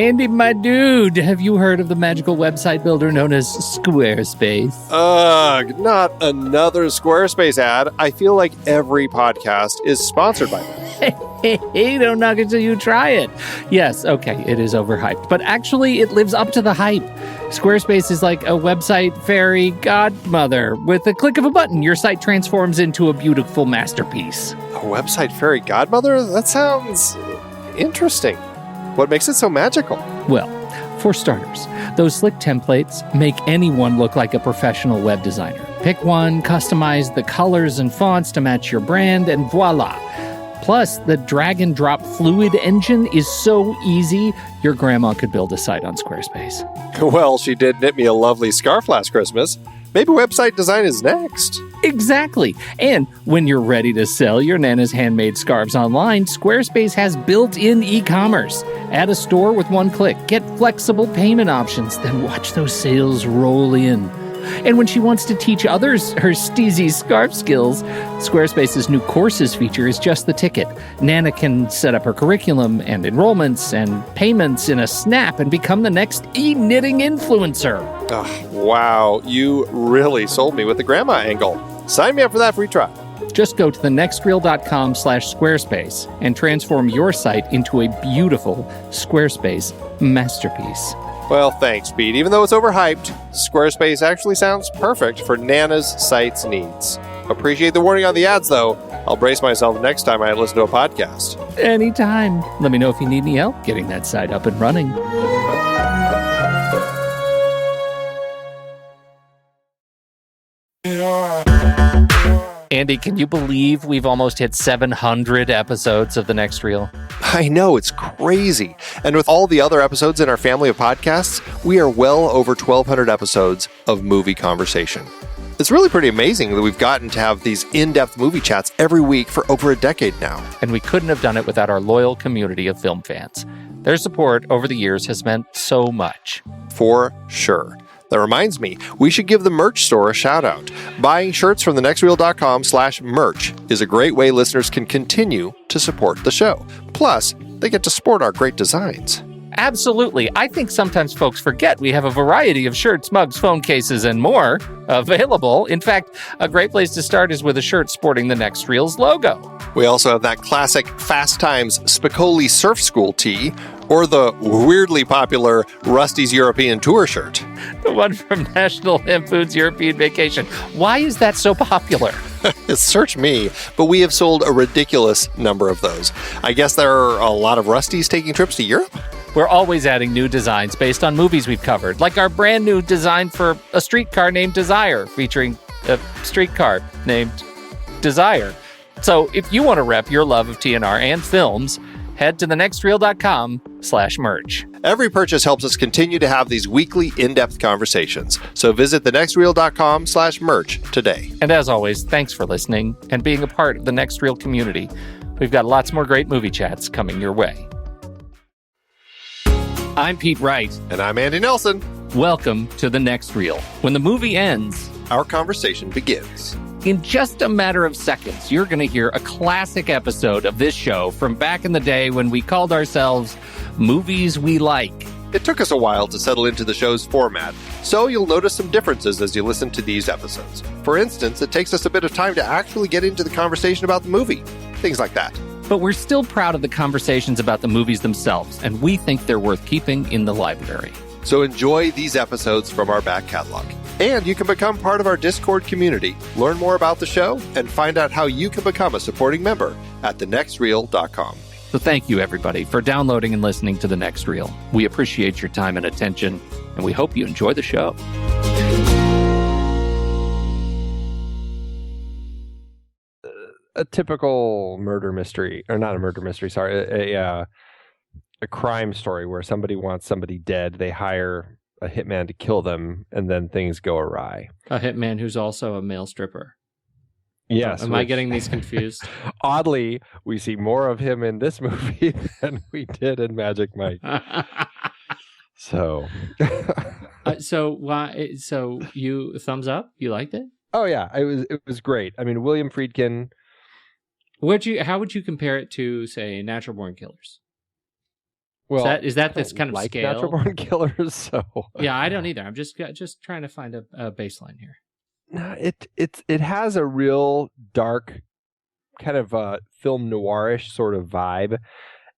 Andy, my dude, have you heard of the magical website builder known as Squarespace? Ugh, not another Squarespace ad. I feel like every podcast is sponsored by them. Hey, don't knock it till you try it. Yes, okay, it is overhyped, but actually it lives up to the hype. Squarespace is like a website fairy godmother. With a click of a button, your site transforms into a beautiful masterpiece. A website fairy godmother? That sounds interesting. What makes it so magical? Well, for starters, those slick templates make anyone look like a professional web designer. Pick one, customize the colors and fonts to match your brand, and voila. Plus, the drag and drop fluid engine is so easy, your grandma could build a site on Squarespace. Well, she did knit me a lovely scarf last Christmas. Maybe website design is next. Exactly. And when you're ready to sell your Nana's handmade scarves online, Squarespace has built-in e-commerce. Add a store with one click. Get flexible payment options. Then watch those sales roll in. And when she wants to teach others her steezy scarf skills, Squarespace's new courses feature is just the ticket. Nana can set up her curriculum and enrollments and payments in a snap and become the next e-knitting influencer. Oh, wow, you really sold me with the grandma angle. Sign me up for that free trial. Just go to thenextreel.com/Squarespace and transform your site into a beautiful Squarespace masterpiece. Well, thanks, Pete. Even though it's overhyped, Squarespace actually sounds perfect for Nana's site's needs. Appreciate the warning on the ads, though. I'll brace myself next time I listen to a podcast. Anytime. Let me know if you need any help getting that site up and running. Andy, can you believe we've almost hit 700 episodes of The Next Reel? I know, it's crazy. And with all the other episodes in our family of podcasts, we are well over 1,200 episodes of movie conversation. It's really pretty amazing that we've gotten to have these in-depth movie chats every week for over a decade now. And we couldn't have done it without our loyal community of film fans. Their support over the years has meant so much. For sure. That reminds me, we should give the merch store a shout out. Buying shirts from thenextreel.com/merch is a great way listeners can continue to support the show. Plus, they get to sport our great designs. Absolutely. I think sometimes folks forget we have a variety of shirts, mugs, phone cases, and more available. In fact, a great place to start is with a shirt sporting the Next Reel's logo. We also have that classic Fast Times Spicoli Surf School tee, or the weirdly popular Rusty's European Tour shirt. The one from National Lampoon's European Vacation. Why is that so popular? Search me, but we have sold a ridiculous number of those. I guess there are a lot of Rustys taking trips to Europe? We're always adding new designs based on movies we've covered, like our brand new design for a streetcar named Desire, featuring a streetcar named Desire. So if you want to rep your love of TNR and films, head to thenextreel.com/merch. Every purchase helps us continue to have these weekly in-depth conversations. So visit thenextreel.com/merch today. And as always, thanks for listening and being a part of the Next Reel community. We've got lots more great movie chats coming your way. I'm Pete Wright. And I'm Andy Nelson. Welcome to The Next Reel. When the movie ends, our conversation begins. In just a matter of seconds, you're going to hear a classic episode of this show from back in the day when we called ourselves Movies We Like. It took us a while to settle into the show's format, so you'll notice some differences as you listen to these episodes. For instance, it takes us a bit of time to actually get into the conversation about the movie. Things like that. But we're still proud of the conversations about the movies themselves, and we think they're worth keeping in the library. So enjoy these episodes from our back catalog. And you can become part of our Discord community, learn more about the show, and find out how you can become a supporting member at thenextreel.com. So thank you, everybody, for downloading and listening to The Next Reel. We appreciate your time and attention, and we hope you enjoy the show. A typical murder mystery, or not a murder mystery, sorry, a crime story where somebody wants somebody dead, they hire a hitman to kill them, and then things go awry. A hitman who's also a male stripper. Yes. Am I getting these confused? Oddly, we see more of him in this movie than we did in Magic Mike. So. So you thumbs up? You liked it? Oh yeah, it was great. I mean, William Friedkin. How would you compare it to, say, Natural Born Killers? Well, is that this kind of like scale? Natural Born Killers, so Yeah, I don't either. I'm just trying to find a baseline here. No, it has a real dark kind of film noirish sort of vibe.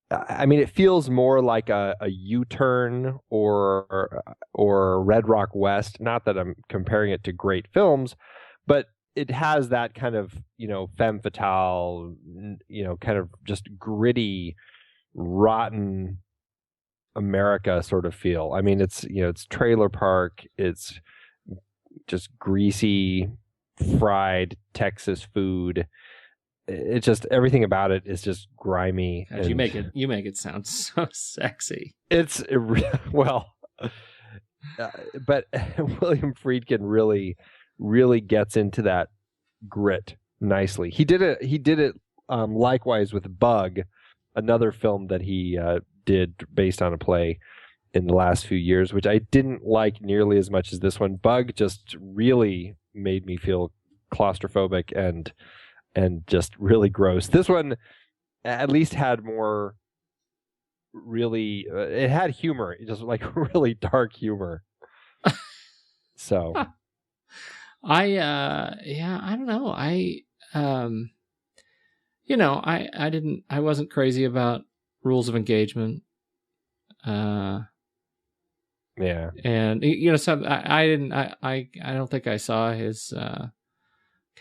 I mean, it feels more like a U-turn or Red Rock West. Not that I'm comparing it to great films, but it has that kind of, femme fatale, kind of just gritty, rotten America sort of feel. I mean, it's trailer park. It's just greasy, fried Texas food. It's just everything about it is just grimy. God, you make it sound so sexy. It's well, but William Friedkin really gets into that grit nicely. He did it likewise with Bug, another film that he did based on a play in the last few years, which I didn't like nearly as much as this one. Bug just really made me feel claustrophobic and just really gross. This one at least had more really it had humor, just like really dark humor. So I don't know. I wasn't crazy about Rules of Engagement. Yeah. And I don't think I saw his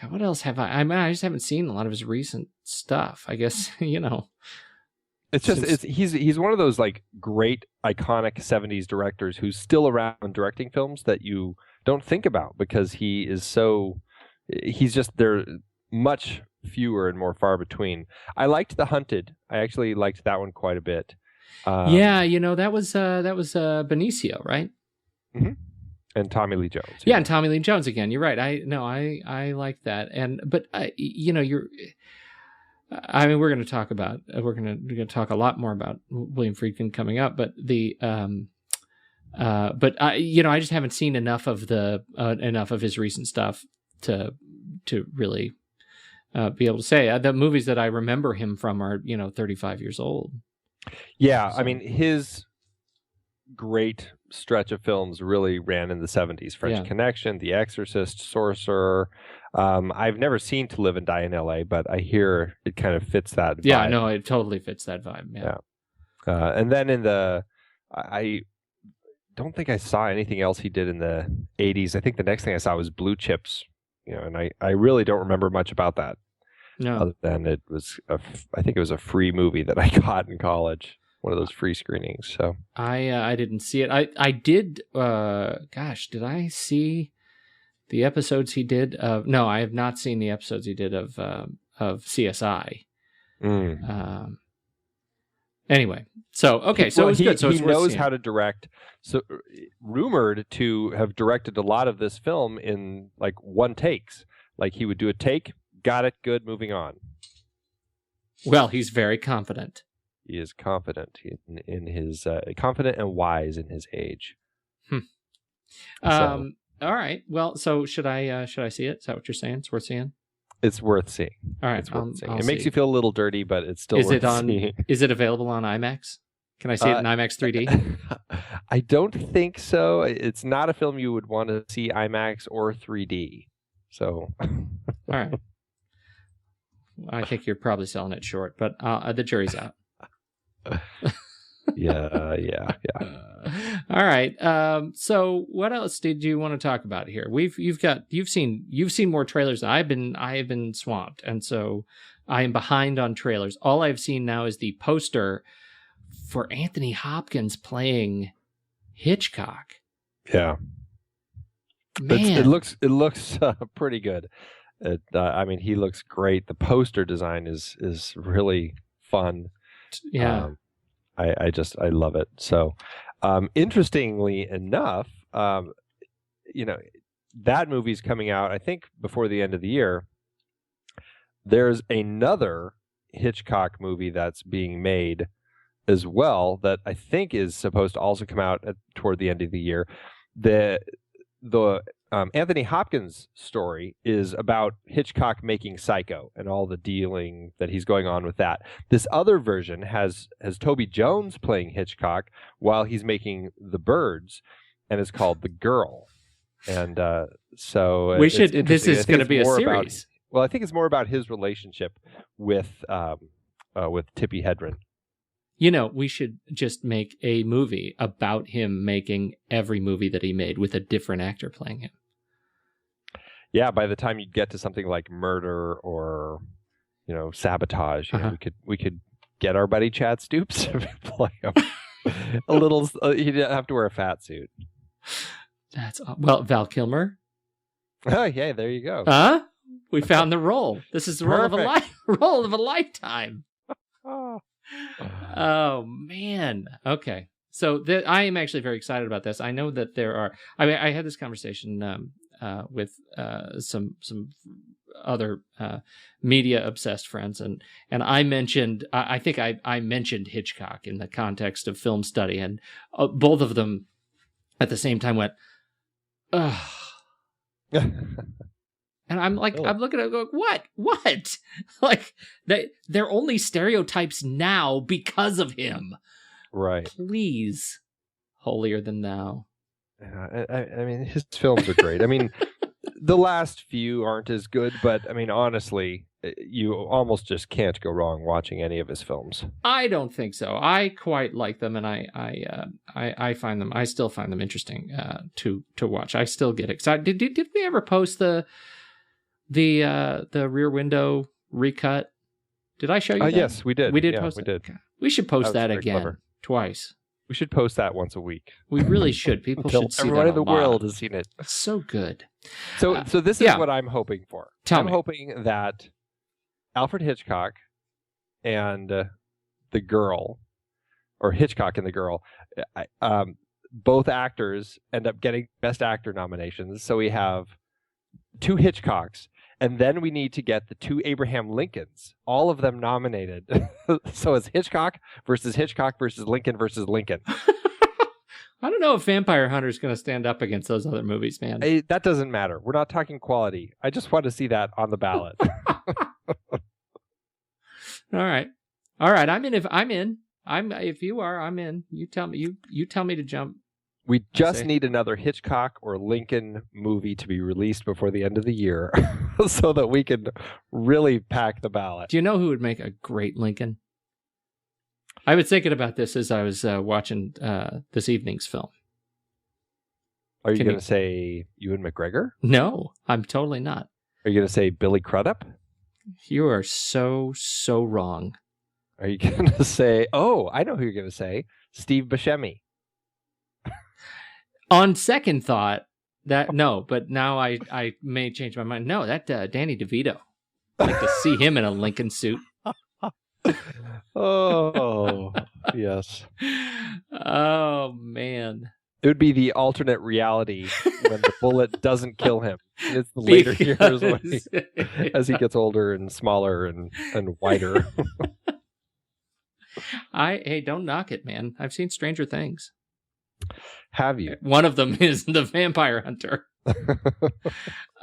God, what else have I mean, I just haven't seen a lot of his recent stuff. I guess, It's just he's one of those like great iconic 70s directors who's still around directing films that you don't think about because he's just there much fewer and more far between. I liked The Hunted. I actually liked that one quite a bit. That was Benicio, right? Mm-hmm. And Tommy Lee Jones. Yeah, and Tommy Lee Jones again. You're right. I like that. But we're going to talk about we're going to talk a lot more about William Friedkin coming up. But I just haven't seen enough of his recent stuff to really be able to say. The movies that I remember him from are 35 years old. Yeah, so. I mean his great stretch of films really ran in the 70s. French Connection, The Exorcist, Sorcerer. I've never seen To Live and Die in LA, but I hear it kind of fits that vibe. Yeah, no, it totally fits that vibe. Yeah. And then I don't think I saw anything else he did in the 80s. I think the next thing I saw was Blue Chips, and I really don't remember much about that. No. Other than it was I think it was a free movie that I got in college. One of those free screenings. So I didn't see it. I did. Did I see the episodes he did of? No, I have not seen the episodes he did of CSI. Anyway, so okay, so it was good. So he knows how to direct. So rumored to have directed a lot of this film in like one takes. Like he would do a take, got it, good, moving on. Well, he's very confident. He is confident in his confident and wise in his age. All right. Well, so should I see it? Is that what you're saying? It's worth seeing. It's worth seeing. All right. It's worth seeing. It makes you feel a little dirty, but it's still worth seeing. Is it available on IMAX? Can I see it in IMAX 3D? I don't think so. It's not a film you would want to see IMAX or 3D. So. All right. I think you're probably selling it short, but the jury's out. Yeah. All right. So what else did you want to talk about here? You've seen more trailers than I have been swamped, and so I am behind on trailers. All I've seen now is the poster for Anthony Hopkins playing Hitchcock. Yeah. Man. It looks pretty good. He looks great. The poster design is really fun. Yeah. I love it. So, interestingly enough, that movie's coming out, I think, before the end of the year. There's another Hitchcock movie that's being made as well that I think is supposed to also come out toward the end of the year. The Anthony Hopkins' story is about Hitchcock making Psycho and all the dealing that he's going on with that. This other version has Toby Jones playing Hitchcock while he's making The Birds, and it's called The Girl. And so we should. This is going to be a series. I think it's more about his relationship with Tippi Hedren. You know, we should just make a movie about him making every movie that he made with a different actor playing him. Yeah, by the time you get to something like Murder or, Sabotage, we could get our buddy Chad Stoops to play him. A little, he didn't have to wear a fat suit. Val Kilmer. Oh, yeah, there you go. Huh? We found the role. This is the role of a lifetime. Oh, man. Okay. So I am actually very excited about this. I know that there are... I had this conversation with some other media-obsessed friends, and I mentioned... I think I mentioned Hitchcock in the context of film study, and both of them at the same time went, ugh. And I'm like, I'm looking at it going, what? Like, they're only stereotypes now because of him. Right. Please, holier than thou. I mean, his films are great. I mean, the last few aren't as good, but I mean, honestly, you almost just can't go wrong watching any of his films. I don't think so. I quite like them, and I find them. I still find them interesting to watch. I still get excited. Did we ever post the Rear Window recut? Did I show you that? Yes, we did. We did post it. Okay. We should post that again. Clever. Twice. We should post that once a week. We really should. People should see that. Everyone in the world has seen it. It's so good. So this is what I'm hoping for. I'm hoping that Alfred Hitchcock and the girl, or Hitchcock and the girl, both actors end up getting Best Actor nominations. So we have 2 Hitchcocks, and then we need to get the 2 Abraham Lincolns, all of them nominated. So it's Hitchcock versus Lincoln versus Lincoln. I don't know if Vampire Hunter's going to stand up against those other movies, man. That doesn't matter. We're not talking quality. I just want to see that on the ballot. All right. I'm in. If you are, I'm in. You tell me to jump. We just need another Hitchcock or Lincoln movie to be released before the end of the year so that we can really pack the ballot. Do you know who would make a great Lincoln? I was thinking about this as I was watching this evening's film. Are you going to say Ewan McGregor? No, I'm totally not. Are you going to say Billy Crudup? You are so wrong. Are you going to say, I know who you're going to say, Steve Buscemi? On second thought, but now I may change my mind. No, that Danny DeVito. I'd like to see him in a Lincoln suit. Oh, yes. Oh, man. It would be the alternate reality when the bullet doesn't kill him. It's the later years as he gets older and smaller and whiter. Hey, don't knock it, man. I've seen Stranger Things. Have you? One of them is The Vampire Hunter.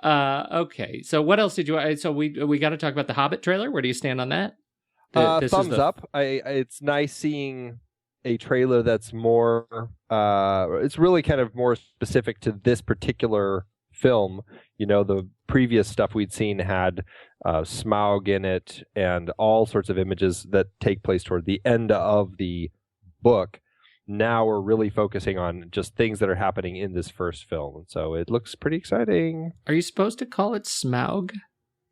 Okay, so what else did you... So we got to talk about the Hobbit trailer. Where do you stand on that? Thumbs up. It's nice seeing a trailer that's more... it's really kind of more specific to this particular film. The previous stuff we'd seen had Smaug in it and all sorts of images that take place toward the end of the book. Now we're really focusing on just things that are happening in this first film. So it looks pretty exciting. Are you supposed to call it Smaug?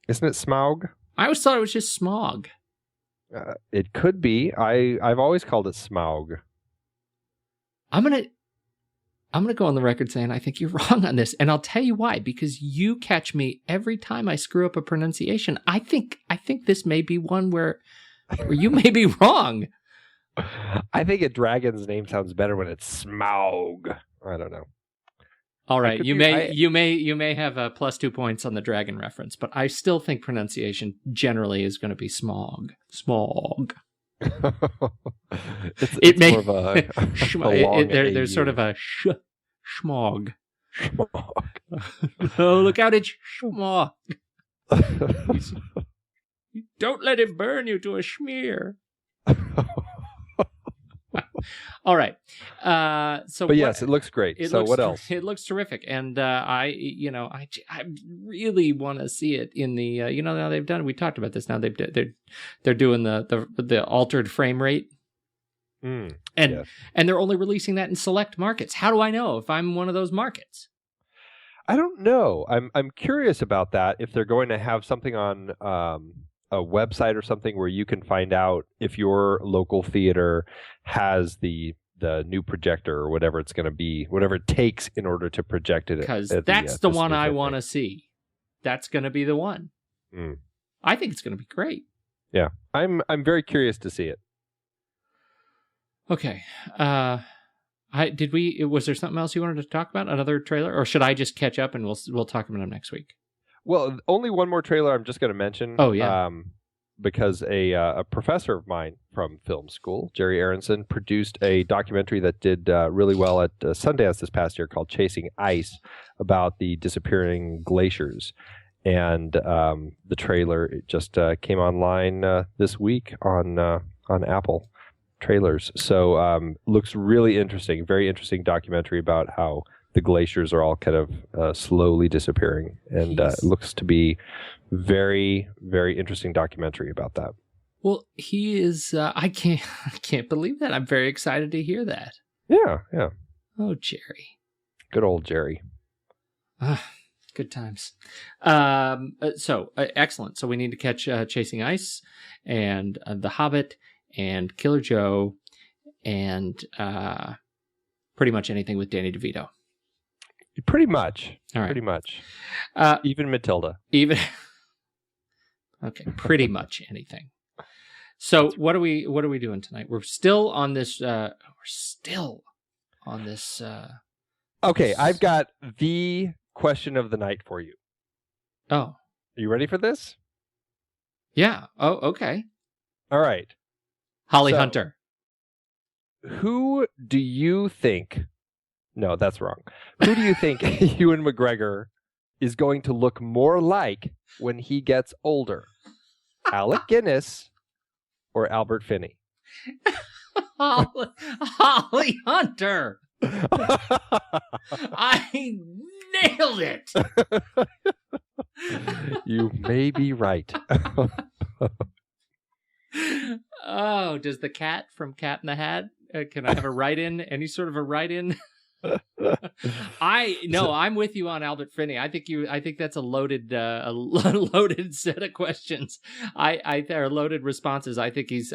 Isn't it Smaug? I always thought it was just Smog. It could be. I've always called it Smaug. I'm gonna go on the record saying I think you're wrong on this, and I'll tell you why. Because you catch me every time I screw up a pronunciation. I think this may be one where you may be wrong. I think a dragon's name sounds better when it's Smaug. I don't know. All right, you may have +2 points on the dragon reference, but I still think pronunciation generally is going to be Smog. Smog. It's more of a there's sort of a schmog. Oh, look out, it's schmuck. Don't let him burn you to a schmear. All right. But yes, it looks great. So what else? It looks terrific, and I really want to see it in the. Now they've done. We talked about this. Now they're doing the altered frame rate, and they're only releasing that in select markets. How do I know if I'm one of those markets? I don't know. I'm curious about that. If they're going to have something on a website or something where you can find out if your local theater has the new projector or whatever it's going to be, whatever it takes in order to project it. Because that's the one I want to see. That's going to be the one. I think it's going to be great. Yeah, I'm very curious to see it. Okay. Was there something else you wanted to talk about? Another trailer, or should I just catch up and we'll talk about them next week? Well, only one more trailer I'm just going to mention. Oh, yeah. Because a professor of mine from film school, Jerry Aronson, produced a documentary that did really well at Sundance this past year called Chasing Ice, about the disappearing glaciers. And the trailer just came online this week on Apple Trailers. So looks really interesting, very interesting documentary about how the glaciers are all kind of slowly disappearing, and it looks to be very, very interesting documentary about that. Well, he is. I can't believe that. I'm very excited to hear that. Yeah. Oh, Jerry. Good old Jerry. Good times. Excellent. So we need to catch Chasing Ice and The Hobbit and Killer Joe and pretty much anything with Danny DeVito. Pretty much. All right. Pretty much. Even Matilda. Okay. Pretty much anything. So what are we doing tonight? We're still on this. Okay. I've got the question of the night for you. Oh. Are you ready for this? Yeah. Oh, okay. All right. Holly Hunter. Who do you think... No, that's wrong. Who do you think Ewan McGregor is going to look more like when he gets older? Alec Guinness or Albert Finney? Holly Hunter. I nailed it. You may be right. Oh, does the cat from Cat in the Hat? Can I have a write-in? Any sort of a write-in? I'm with you on Albert Finney. I think that's a loaded set of questions. Are loaded responses. I think he's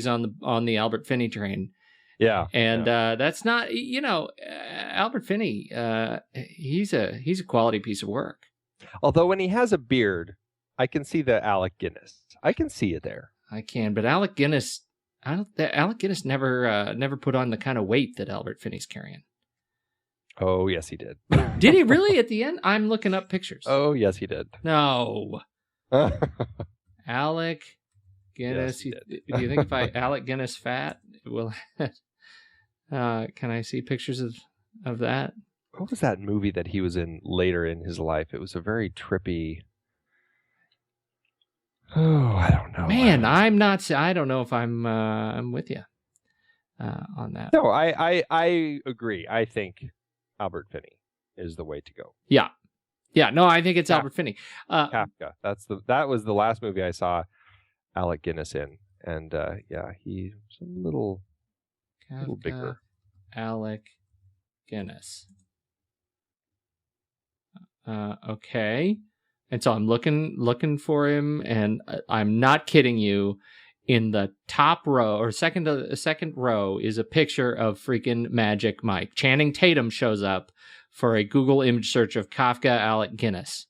on the Albert Finney train. Yeah, and that's not Albert Finney. He's a quality piece of work. Although when he has a beard, I can see the Alec Guinness. I can see it there. I can, but Alec Guinness. Alec Guinness never put on the kind of weight that Albert Finney's carrying. Oh, yes, he did. Did he really at the end? I'm looking up pictures. Oh, yes, he did. No. Alec Guinness. Yes, do you think if I Alec Guinness fat, will can I see pictures of that? What was that movie that he was in later in his life? It was a very trippy... Oh, I don't know. Man, I'm not... I don't know if I'm with you on that. No, I agree. I think Albert Finney is the way to go. Yeah. No, I think it's Albert Finney. Kafka. That was the last movie I saw Alec Guinness in, and he's a little bigger. Alec Guinness. Okay, and so I'm looking for him, and I'm not kidding you. In the top row or second row is a picture of freaking Magic Mike. Channing Tatum shows up for a Google image search of Kafka Alec Guinness.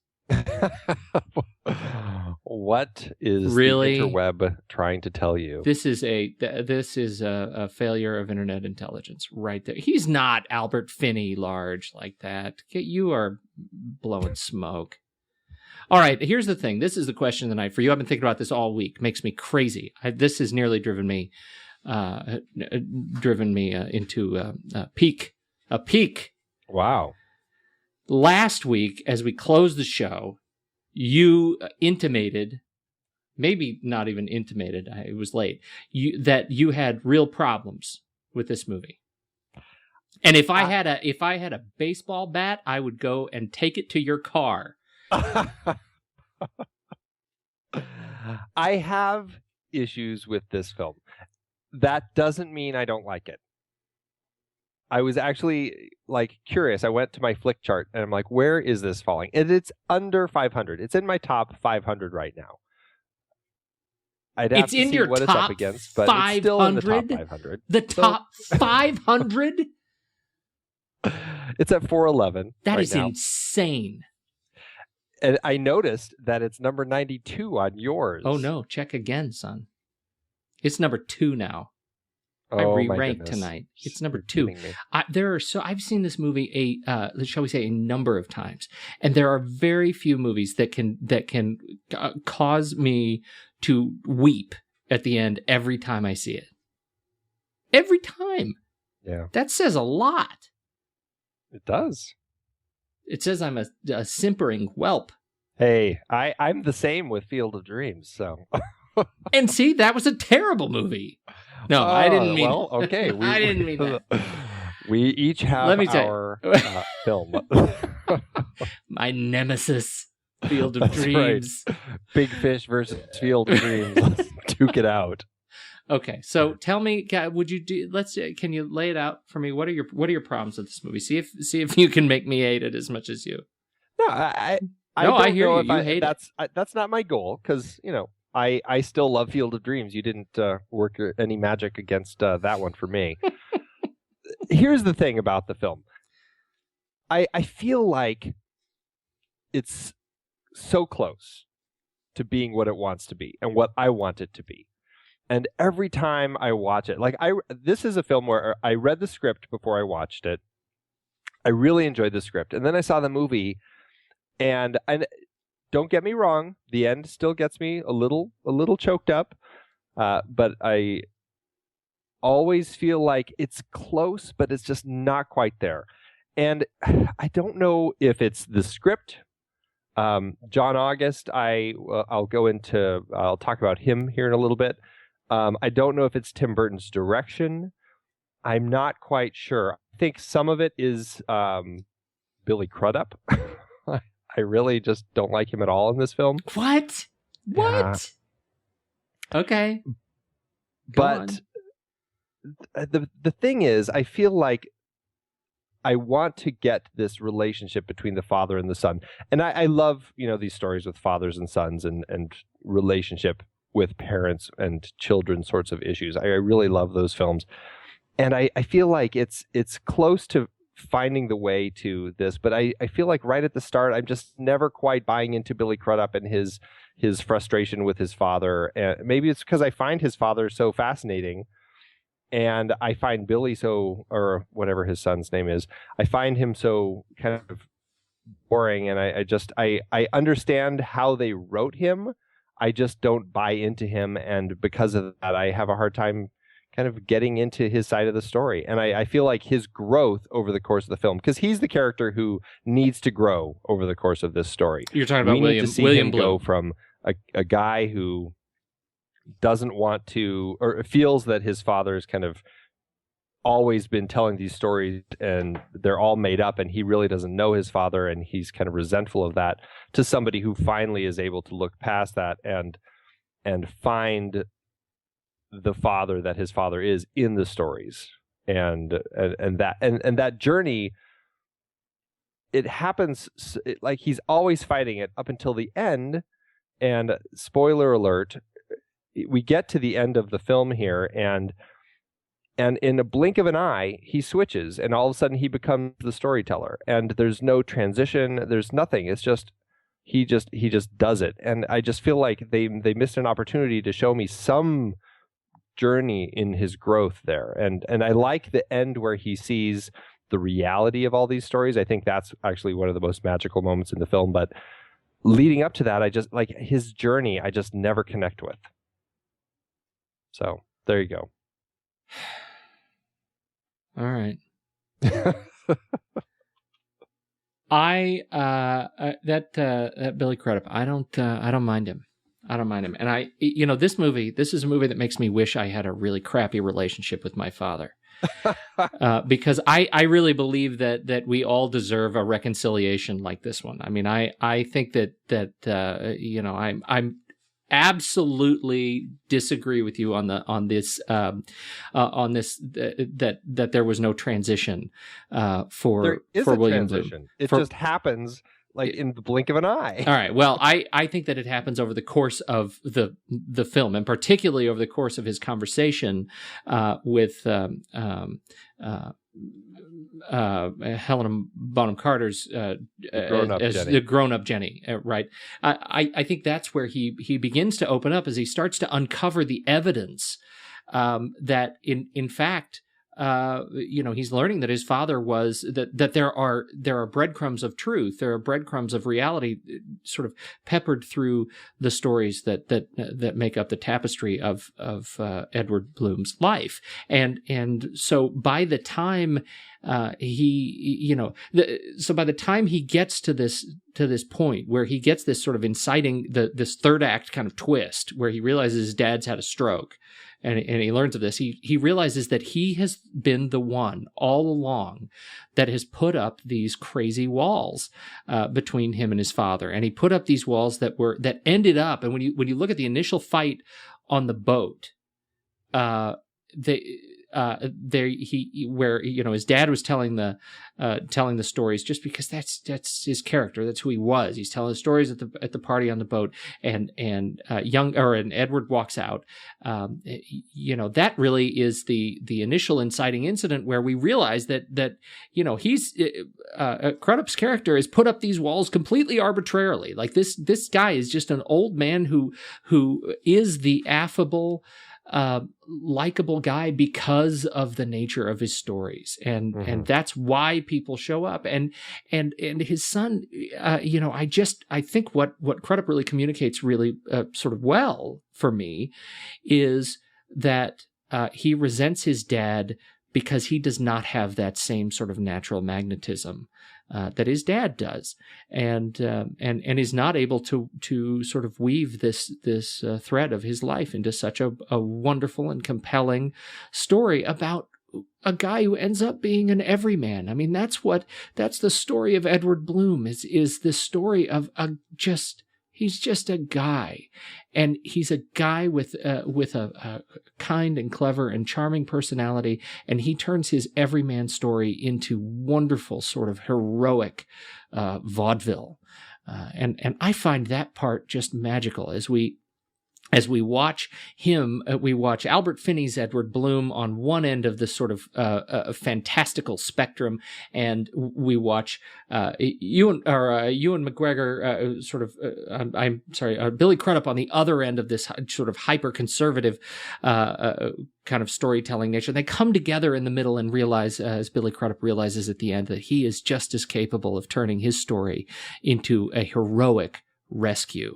What is really the interweb trying to tell you? This is a failure of internet intelligence right there. He's not Albert Finney large like that. You are blowing smoke. All right, here's the thing. This is the question of the night for you. I've been thinking about this all week. Makes me crazy. This has nearly driven me into a peak. Wow. last week, as we closed the show, you intimated, maybe not even intimated, it was late, that you had real problems with this movie. And if I had a baseball bat, I would go and take it to your car. I have issues with this film. That doesn't mean I don't like it. I was actually curious. I went to my flick chart and I'm like, where is this falling? And it's under 500. It's in my top 500 right now. I'd have to see what it's up against, but it's still in the top 500. The top 500? It's at 411. That is insane. And I noticed that it's number 92 on yours. Oh no, check again, son. It's number 2 now. Oh, I re-ranked tonight. It's number 2. I've seen this movie shall we say a number of times, and there are very few movies that can cause me to weep at the end every time I see it. Every time. Yeah. That says a lot. It does. It says I'm a simpering whelp. Hey, I'm the same with Field of Dreams, so. And see, that was a terrible movie. No, I didn't mean. Well, okay, I didn't mean that. We each have our film. My nemesis, Field of Dreams. Right. Big Fish versus Field of Dreams. Let's duke it out. Okay, so tell me, can you lay it out for me? What are your problems with this movie? See if you can make me hate it as much as you. No, I hear you. You hate it. That's not my goal, because I still love Field of Dreams. You didn't work any magic against that one for me. Here's the thing about the film. I feel like it's so close to being what it wants to be and what I want it to be. And every time I watch it, this is a film where I read the script before I watched it. I really enjoyed the script. And then I saw the movie, and don't get me wrong, the end still gets me a little choked up. But I always feel like it's close, but it's just not quite there. And I don't know if it's the script. John August, I'll talk about him here in a little bit. I don't know if it's Tim Burton's direction. I'm not quite sure. I think some of it is Billy Crudup. I really just don't like him at all in this film. What? Yeah. Okay. But the thing is, I feel like I want to get this relationship between the father and the son. And I love, these stories with fathers and sons and relationship with parents and children sorts of issues. I really love those films. And I feel like it's close to finding the way to this, but I feel like right at the start, I'm just never quite buying into Billy Crudup and his frustration with his father. And maybe it's because I find his father so fascinating, and I find Billy or whatever his son's name is, I find him so kind of boring. And I understand how they wrote him. I just don't buy into him, and because of that, I have a hard time kind of getting into his side of the story. And I feel like his growth over the course of the film, because he's the character who needs to grow over the course of this story. You're talking about William Bloom. Go from a guy who doesn't want to, or feels that his father's kind of always been telling these stories and they're all made up, and he really doesn't know his father, and he's kind of resentful of that, to somebody who finally is able to look past that and find the father that his father is in the stories. And that journey, it happens like he's always fighting it up until the end. And spoiler alert, we get to the end of the film here, and in a blink of an eye, he switches, and all of a sudden he becomes the storyteller. And there's no transition, there's nothing. It's just he just does it. And I just feel like they missed an opportunity to show me some journey in his growth there. And I like the end where he sees the reality of all these stories. I think that's actually one of the most magical moments in the film. But leading up to that, I just like his journey, I just never connect with. So there you go. All right. That Billy Crudup, I don't mind him. I don't mind him. And this is a movie that makes me wish I had a really crappy relationship with my father. Because I really believe that we all deserve a reconciliation like this one. I mean, I think that I'm absolutely disagree with you on this that there was no transition for William Bloom. It just happens like in the blink of an eye. All right. Well, I think that it happens over the course of the film, and particularly over the course of his conversation with Helena Bonham Carter's the grown-up Jenny, right? I think that's where he begins to open up as he starts to uncover the evidence that in fact. He's learning that his father was that there are breadcrumbs of truth, there are breadcrumbs of reality, sort of peppered through the stories that make up the tapestry of Edward Bloom's life, and so by the time by the time he gets to this point where he gets this sort of inciting this third act kind of twist where he realizes his dad's had a stroke. And he learns of this. He realizes that he has been the one all along that has put up these crazy walls between him and his father. And he put up these walls that ended up. And when you look at the initial fight on the boat, where his dad was telling the stories just because that's his character, that's who he was. He's telling the stories at the party on the boat, and Edward walks out. That really is the initial inciting incident where we realize that he's Crudup's character has put up these walls completely arbitrarily. Like this guy is just an old man who is the affable, likable guy because of the nature of his stories, and that's why people show up. And his son, I think what Crudup really communicates really sort of well for me is that he resents his dad because he does not have that same sort of natural magnetism that his dad does, and is not able to sort of weave this thread of his life into such a wonderful and compelling story about a guy who ends up being an everyman. I mean, that's the story of Edward Bloom is this story of he's just a guy, and he's a guy with a kind and clever and charming personality, and he turns his everyman story into wonderful sort of heroic vaudeville, and I find that part just magical as we watch him. We watch Albert Finney's Edward Bloom on one end of this sort of fantastical spectrum, and we watch Ewan McGregor, Billy Crudup on the other end of this sort of hyper conservative kind of storytelling nature. They come together in the middle and realize, as Billy Crudup realizes at the end, that he is just as capable of turning his story into a heroic rescue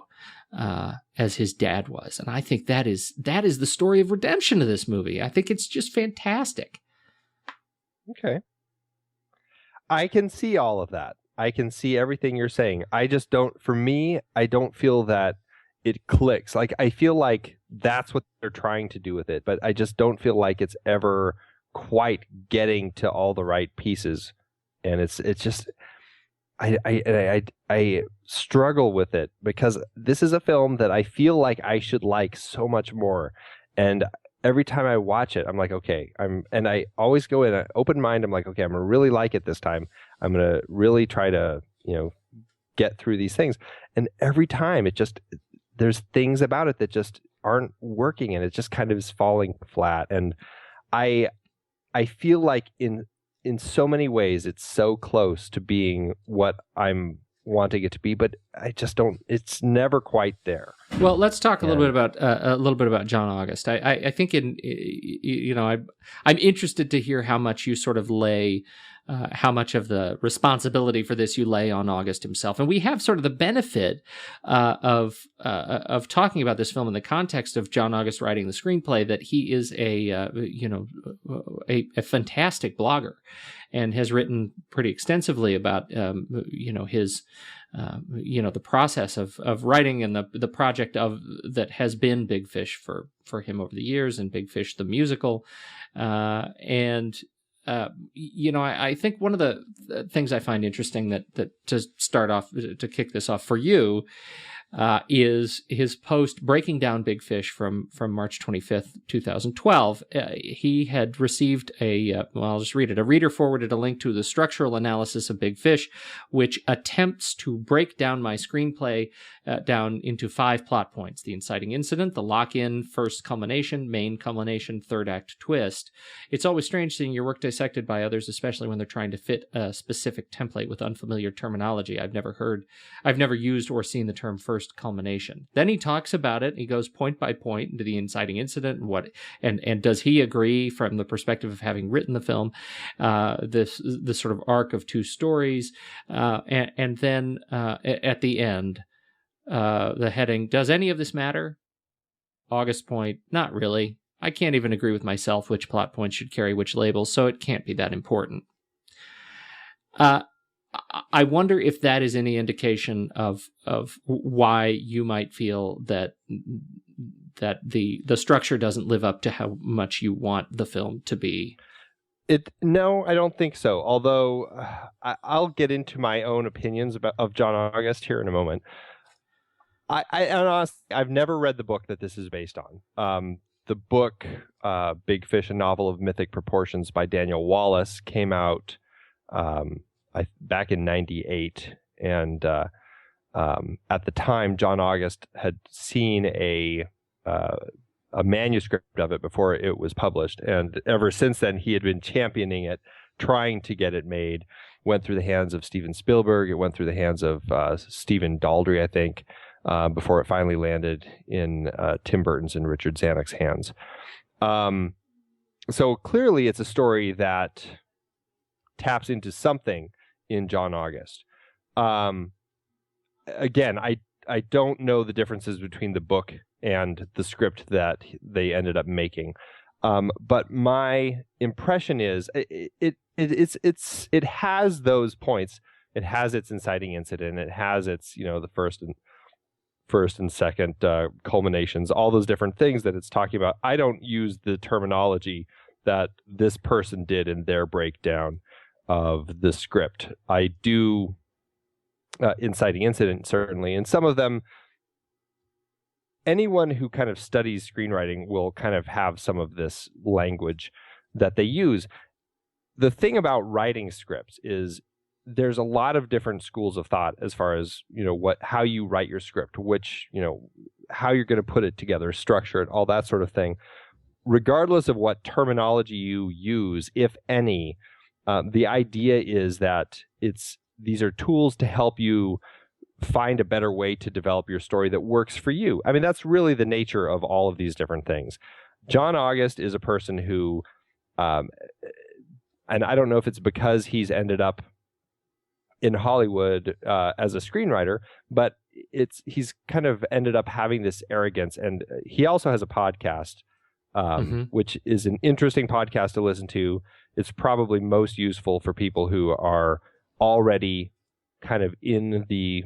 as his dad was. And I think that is the story of redemption of this movie. I think it's just fantastic. Okay. I can see all of that. I can see everything you're saying. I just don't feel that it clicks. Like, I feel like that's what they're trying to do with it, but I just don't feel like it's ever quite getting to all the right pieces. And it's just, I struggle with it because this is a film that I feel like I should like so much more, and every time I watch it, I'm like, okay, and I always go in an open mind. I'm like, okay, I'm gonna really like it this time. I'm gonna really try to get through these things, and every time there's things about it that just aren't working, and it just kind of is falling flat. And I feel like in so many ways, it's so close to being what I'm wanting it to be, but I just don't. It's never quite there. Well, let's talk a little bit about John August. I think I'm interested to hear how much you sort of lay how much of the responsibility for this you lay on August himself. And we have sort of the benefit of talking about this film in the context of John August writing the screenplay, that he is a fantastic blogger and has written pretty extensively about his the process of writing and the project that has been Big Fish for him over the years, and Big Fish the musical, I think one of the things I find interesting that to start off, to kick this off for you, is his post breaking down Big Fish from March 25th, 2012. He had received I'll just read it. A reader forwarded a link to the structural analysis of Big Fish, which attempts to break down my screenplay down into 5 plot points: the inciting incident, the lock-in, first culmination, main culmination, third act twist. It's always strange seeing your work dissected by others, especially when they're trying to fit a specific template with unfamiliar terminology. I've never used or seen the term first culmination. Then he talks about it. He goes point by point into the inciting incident and does he agree, from the perspective of having written the film, this sort of arc of 2 stories, and then at the end, the heading, does any of this matter? August point, not really. I can't even agree with myself which plot points should carry which labels, so it can't be that important. I wonder if that is any indication of why you might feel that the structure doesn't live up to how much you want the film to be. No, I don't think so. Although I'll get into my own opinions of John August here in a moment. I honestly, I've never read the book that this is based on. The book, Big Fish, a Novel of Mythic Proportions by Daniel Wallace, came out back in 98, and at the time, John August had seen a manuscript of it before it was published, and ever since then he had been championing it, trying to get it made. Went through the hands of Steven Spielberg, it went through the hands of Stephen Daldry, I think, before it finally landed in Tim Burton's and Richard Zanuck's hands. So clearly it's a story that taps into something in John August. Again, I don't know the differences between the book and the script that they ended up making. But my impression is it has those points. It has its inciting incident. It has its, the first and second culminations, all those different things that it's talking about. I don't use the terminology that this person did in their breakdown of the script. I do inciting incident, certainly, and some of them, anyone who kind of studies screenwriting will kind of have some of this language that they use. The thing about writing scripts is there's a lot of different schools of thought as far as, how you write your script, which, how you're going to put it together, structure it, all that sort of thing. Regardless of what terminology you use, if any, the idea is that these are tools to help you find a better way to develop your story that works for you. I mean, that's really the nature of all of these different things. John August is a person who, and I don't know if it's because he's ended up in Hollywood as a screenwriter, but he's kind of ended up having this arrogance. And he also has a podcast, which is an interesting podcast to listen to. It's probably most useful for people who are already kind of in the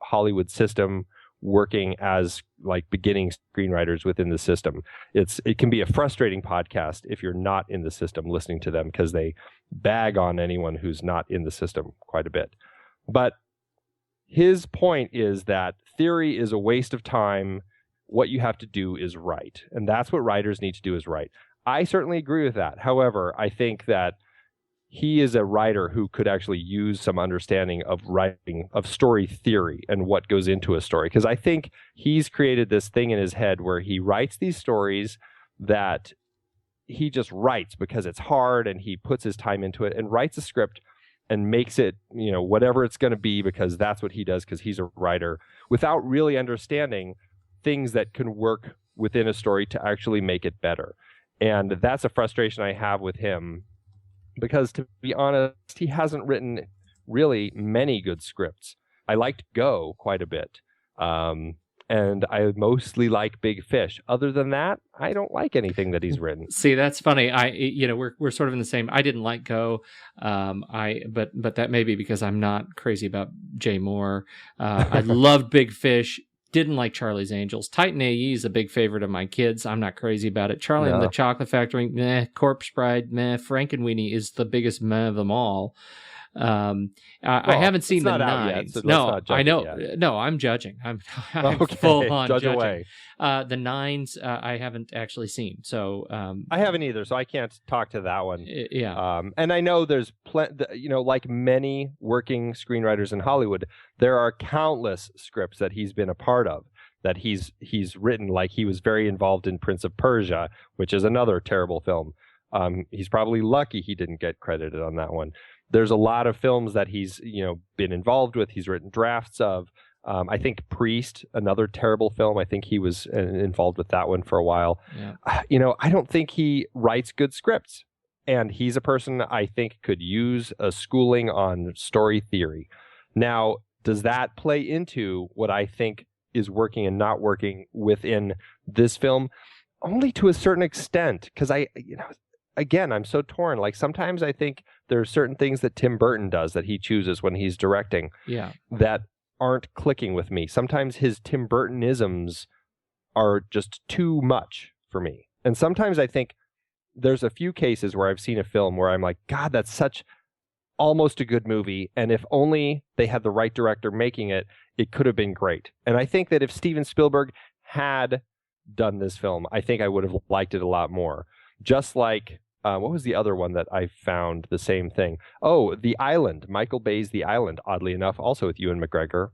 Hollywood system, working as like beginning screenwriters within the system. It can be a frustrating podcast if you're not in the system listening to them, because they bag on anyone who's not in the system quite a bit. But his point is that theory is a waste of time. What you have to do is write. And that's what writers need to do, is write. I certainly agree with that. However, I think that he is a writer who could actually use some understanding of writing, of story theory and what goes into a story. Because I think he's created this thing in his head where he writes these stories that he just writes because it's hard, and he puts his time into it and writes a script and makes it, whatever it's going to be, because that's what he does, because he's a writer, without really understanding things that can work within a story to actually make it better. And that's a frustration I have with him because to be honest, he hasn't written really many good scripts. I liked Go quite a bit. And I mostly like Big Fish. Other than that, I don't like anything that he's written. See, that's funny. We're sort of in the same. I didn't like Go. But that may be because I'm not crazy about Jay Moore. I loved Big Fish. Didn't like Charlie's Angels. Titan AE is a big favorite of my kids. I'm not crazy about it. Charlie and the Chocolate Factory, meh. Corpse Bride, meh. Frankenweenie is the biggest meh of them all. I haven't seen the Nines. Yet, so no, I know. Yet. No, I'm judging. I'm okay. full on Judge judging. Away. The Nines, I haven't actually seen. So I haven't either. So I can't talk to that one. Yeah. And I know there's like many working screenwriters in Hollywood, there are countless scripts that he's been a part of that he's written. Like he was very involved in Prince of Persia, which is another terrible film. He's probably lucky he didn't get credited on that one. There's a lot of films that he's, been involved with. He's written drafts of. I think Priest, another terrible film. I think he was involved with that one for a while. Yeah. I don't think he writes good scripts. And he's a person I think could use a schooling on story theory. Now, does that play into what I think is working and not working within this film? Only to a certain extent. Because again, I'm so torn. Like sometimes I think there are certain things that Tim Burton does that he chooses when he's directing that aren't clicking with me. Sometimes his Tim Burtonisms are just too much for me. And sometimes I think there's a few cases where I've seen a film where I'm like, God, that's such almost a good movie. And if only they had the right director making it, it could have been great. And I think that if Steven Spielberg had done this film, I think I would have liked it a lot more. Just like what was the other one that I found the same thing? Oh, The Island. Michael Bay's The Island, oddly enough, also with Ewan McGregor,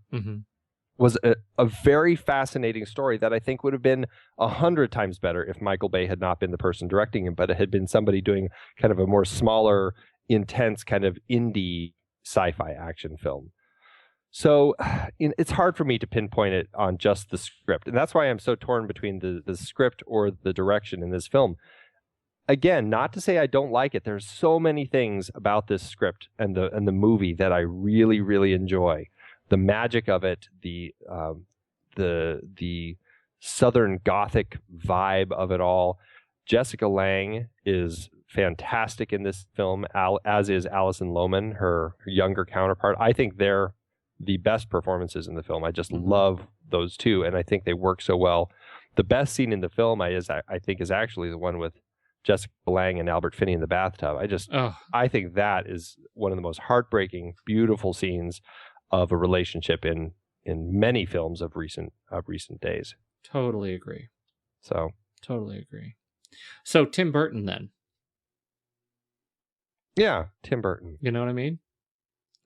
was a very fascinating story that I think would have been 100 times better if Michael Bay had not been the person directing him, but it had been somebody doing kind of a more smaller, intense kind of indie sci-fi action film. So it's hard for me to pinpoint it on just the script. And that's why I'm so torn between the script or the direction in this film. Again, not to say I don't like it. There's so many things about this script and the movie that I really, really enjoy. The magic of it, the Southern Gothic vibe of it all. Jessica Lange is fantastic in this film, as is Alison Lohman, her younger counterpart. I think they're the best performances in the film. I just love those two, and I think they work so well. The best scene in the film, I think, is actually the one with Jessica Lange and Albert Finney in the bathtub. I think that is one of the most heartbreaking, beautiful scenes of a relationship in many films of recent days. Totally agree. So Tim Burton then. Yeah, Tim Burton. You know what I mean?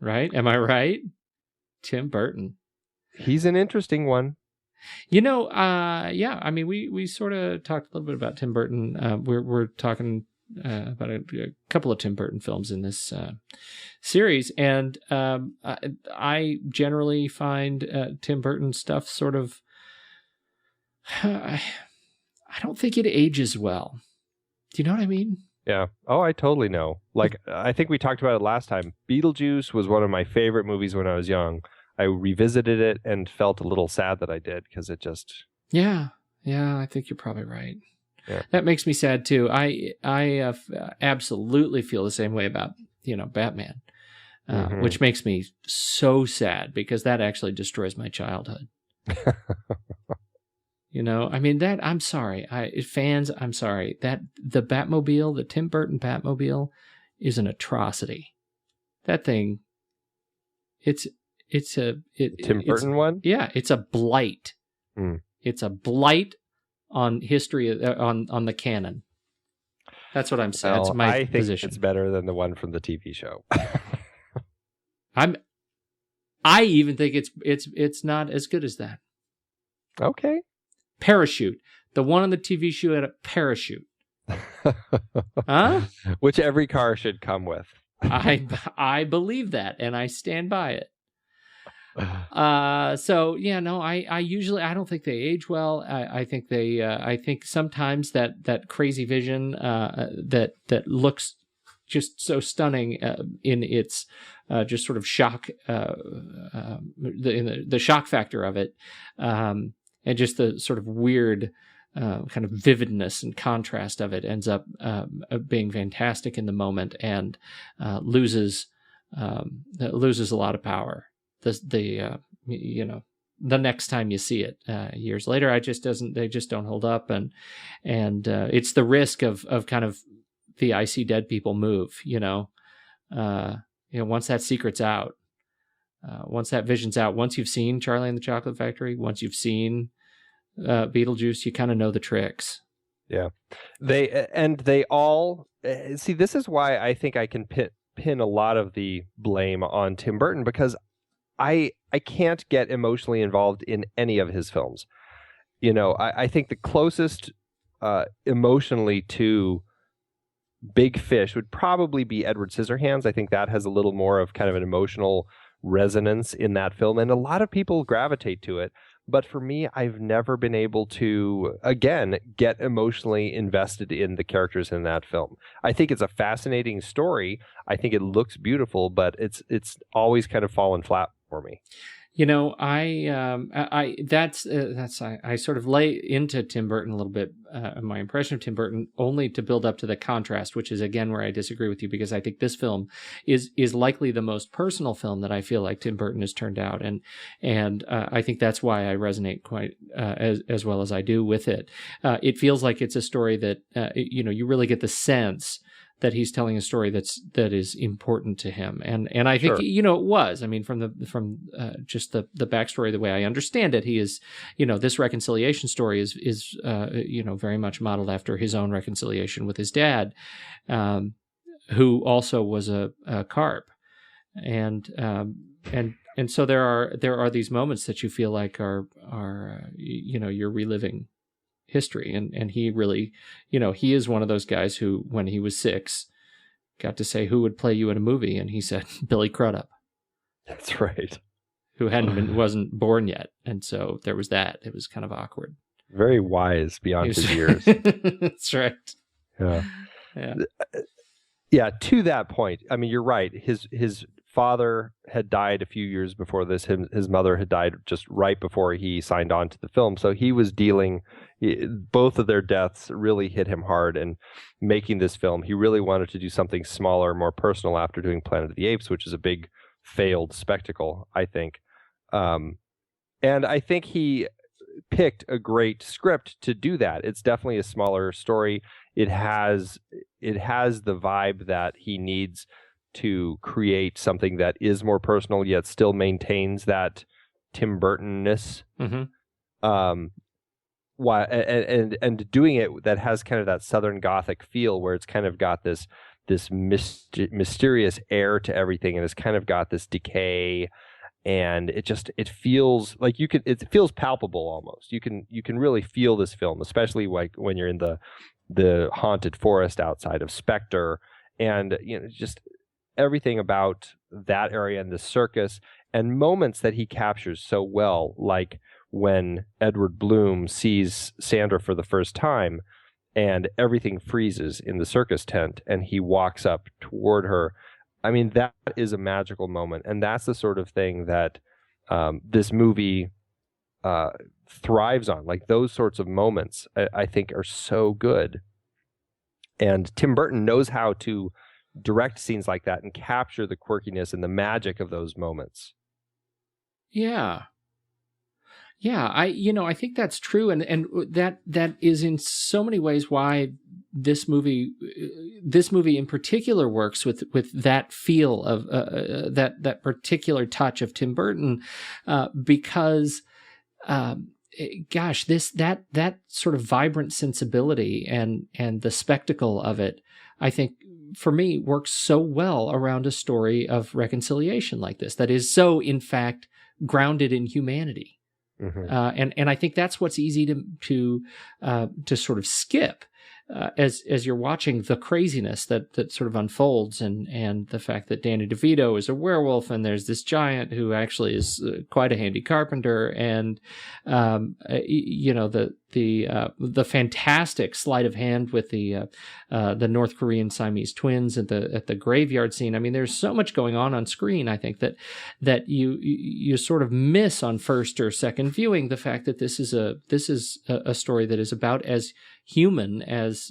Right? Am I right? Tim Burton. He's an interesting one. Yeah. I mean, we sort of talked a little bit about Tim Burton. We're talking about a couple of Tim Burton films in this series, and I generally find Tim Burton stuff sort of. I don't think it ages well. Do you know what I mean? Yeah. Oh, I totally know. Like, I think we talked about it last time. Beetlejuice was one of my favorite movies when I was young. I revisited it and felt a little sad that I did because it just... Yeah, I think you're probably right. Yeah. That makes me sad too. I absolutely feel the same way about, Batman, which makes me so sad because that actually destroys my childhood. I mean, I'm sorry. Fans, I'm sorry. That the Batmobile, the Tim Burton Batmobile is an atrocity. That thing, Tim Burton one? Yeah, it's a blight. It's a blight on history, on the canon. That's what I'm saying. That's my position. It's better than the one from the TV show. I even think it's not as good as that. Okay. Parachute. The one on the TV show had a parachute. Huh? Which every car should come with. I believe that, and I stand by it. I don't think they age well. I think sometimes that crazy vision that looks just so stunning in its just sort of shock, the shock factor of it, and just the sort of weird kind of vividness and contrast of it ends up being fantastic in the moment, and loses a lot of power. The next time you see it years later, they just don't hold up, and it's the risk of kind of the I see dead people move, once that secret's out, once that vision's out, once you've seen Charlie and the Chocolate Factory, once you've seen Beetlejuice, you kind of know the tricks. Yeah. They all see, this is why I think I can pin a lot of the blame on Tim Burton, because I can't get emotionally involved in any of his films. I think the closest emotionally to Big Fish would probably be Edward Scissorhands. I think that has a little more of kind of an emotional resonance in that film, and a lot of people gravitate to it. But for me, I've never been able to, again, get emotionally invested in the characters in that film. I think it's a fascinating story. I think it looks beautiful, but it's always kind of fallen flat for me. I sort of lay into Tim Burton a little bit, my impression of Tim Burton, only to build up to the contrast, which is again where I disagree with you, because I think this film is likely the most personal film that I feel like Tim Burton has turned out, and I think that's why I resonate quite as well as I do with it. It feels like it's a story that you really get the sense that he's telling a story that is important to him, and I think Sure. it was. I mean, from just the backstory, the way I understand it, he is, this reconciliation story is very much modeled after his own reconciliation with his dad, who also was a carp, and so there are these moments that you feel like are you're reliving history, and he really, he is one of those guys who, when he was 6, got to say who would play you in a movie, and he said Billy Crudup. That's right. Who wasn't born yet, and so there was that. It was kind of awkward. Very wise beyond his years. That's right. Yeah. To that point, I mean, you're right. His father had died a few years before this. His mother had died just right before he signed on to the film. So he was both of their deaths really hit him hard. And making this film, he really wanted to do something smaller, more personal after doing Planet of the Apes, which is a big failed spectacle, I think. And I think he picked a great script to do that. It's definitely a smaller story. It has the vibe that he needs to create something that is more personal, yet still maintains that Tim Burton-ness. Mm-hmm. And doing it that has kind of that Southern Gothic feel, where it's kind of got this mysterious air to everything, and it's kind of got this decay, and it feels like it feels palpable almost. You can really feel this film, especially like when you're in the haunted forest outside of Spectre, and just everything about that area and the circus, and moments that he captures so well, like when Edward Bloom sees Sandra for the first time and everything freezes in the circus tent and he walks up toward her. I mean, that is a magical moment, and that's the sort of thing that this movie thrives on. Like, those sorts of moments, I think, are so good. And Tim Burton knows how to direct scenes like that and capture the quirkiness and the magic of those moments. Yeah. I think that's true, and that is in so many ways why this movie in particular works with that feel of that particular touch of Tim Burton, because that sort of vibrant sensibility and the spectacle of it, I think, for me, works so well around a story of reconciliation like this, that is so, in fact, grounded in humanity. Mm-hmm. And I think that's what's easy to sort of skip as you're watching the craziness that sort of unfolds, and the fact that Danny DeVito is a werewolf, and there's this giant who actually is quite a handy carpenter, and the the fantastic sleight of hand with the North Korean Siamese twins at the graveyard scene. I mean, there's so much going on screen. I think that you sort of miss on first or second viewing the fact that this is a story that is about as human as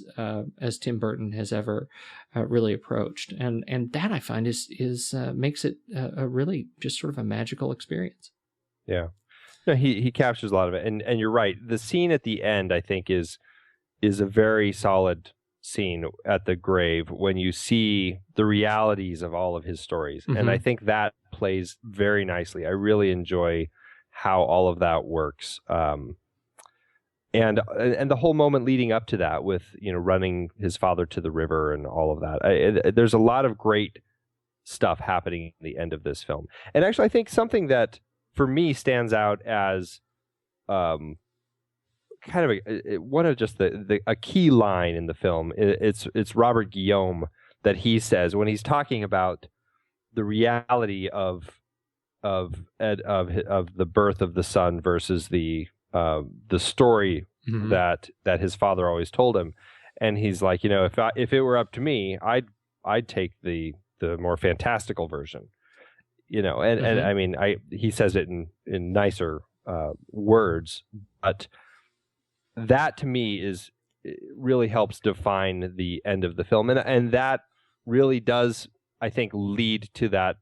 Tim Burton has ever really approached, and that I find is makes it a really just sort of a magical experience. Yeah. No, he captures a lot of it, and you're right. The scene at the end, I think, is a very solid scene at the grave when you see the realities of all of his stories, and I think that plays very nicely. I really enjoy how all of that works, and the whole moment leading up to that, with running his father to the river and all of that. There's a lot of great stuff happening at the end of this film, and actually, I think something that for me stands out as kind of one of just a key line in the film. It's Robert Guillaume that he says when he's talking about the reality of the birth of the son versus the story that his father always told him, and he's like, if it were up to me, I'd take the more fantastical version. And I mean, he says it in nicer words, but that to me really helps define the end of the film, and that really does, I think, lead to that.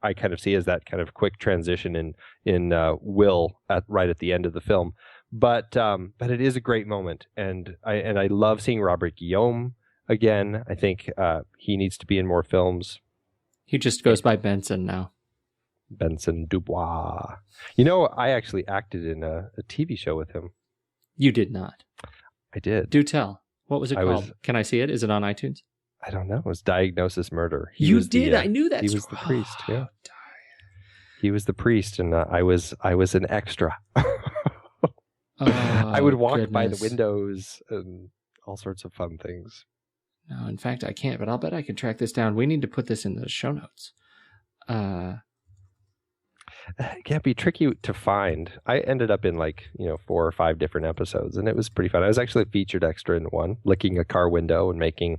I kind of see as that kind of quick transition in Will right at the end of the film, but it is a great moment, and I love seeing Robert Guillaume again. I think he needs to be in more films. He just goes by Benson now. Benson Dubois. I actually acted in a TV show with him. You did not. I did. Do tell. What was it called? Can I see it? Is it on iTunes? I don't know. It was Diagnosis Murder. You did? I knew that. He was the priest. Yeah. He was the priest, and I was an extra. I would walk by the windows and all sorts of fun things. No, in fact, I can't, but I'll bet I can track this down. We need to put this in the show notes. It can't be tricky to find. I ended up in 4 or 5 different episodes, and it was pretty fun. I was actually a featured extra in one, licking a car window and making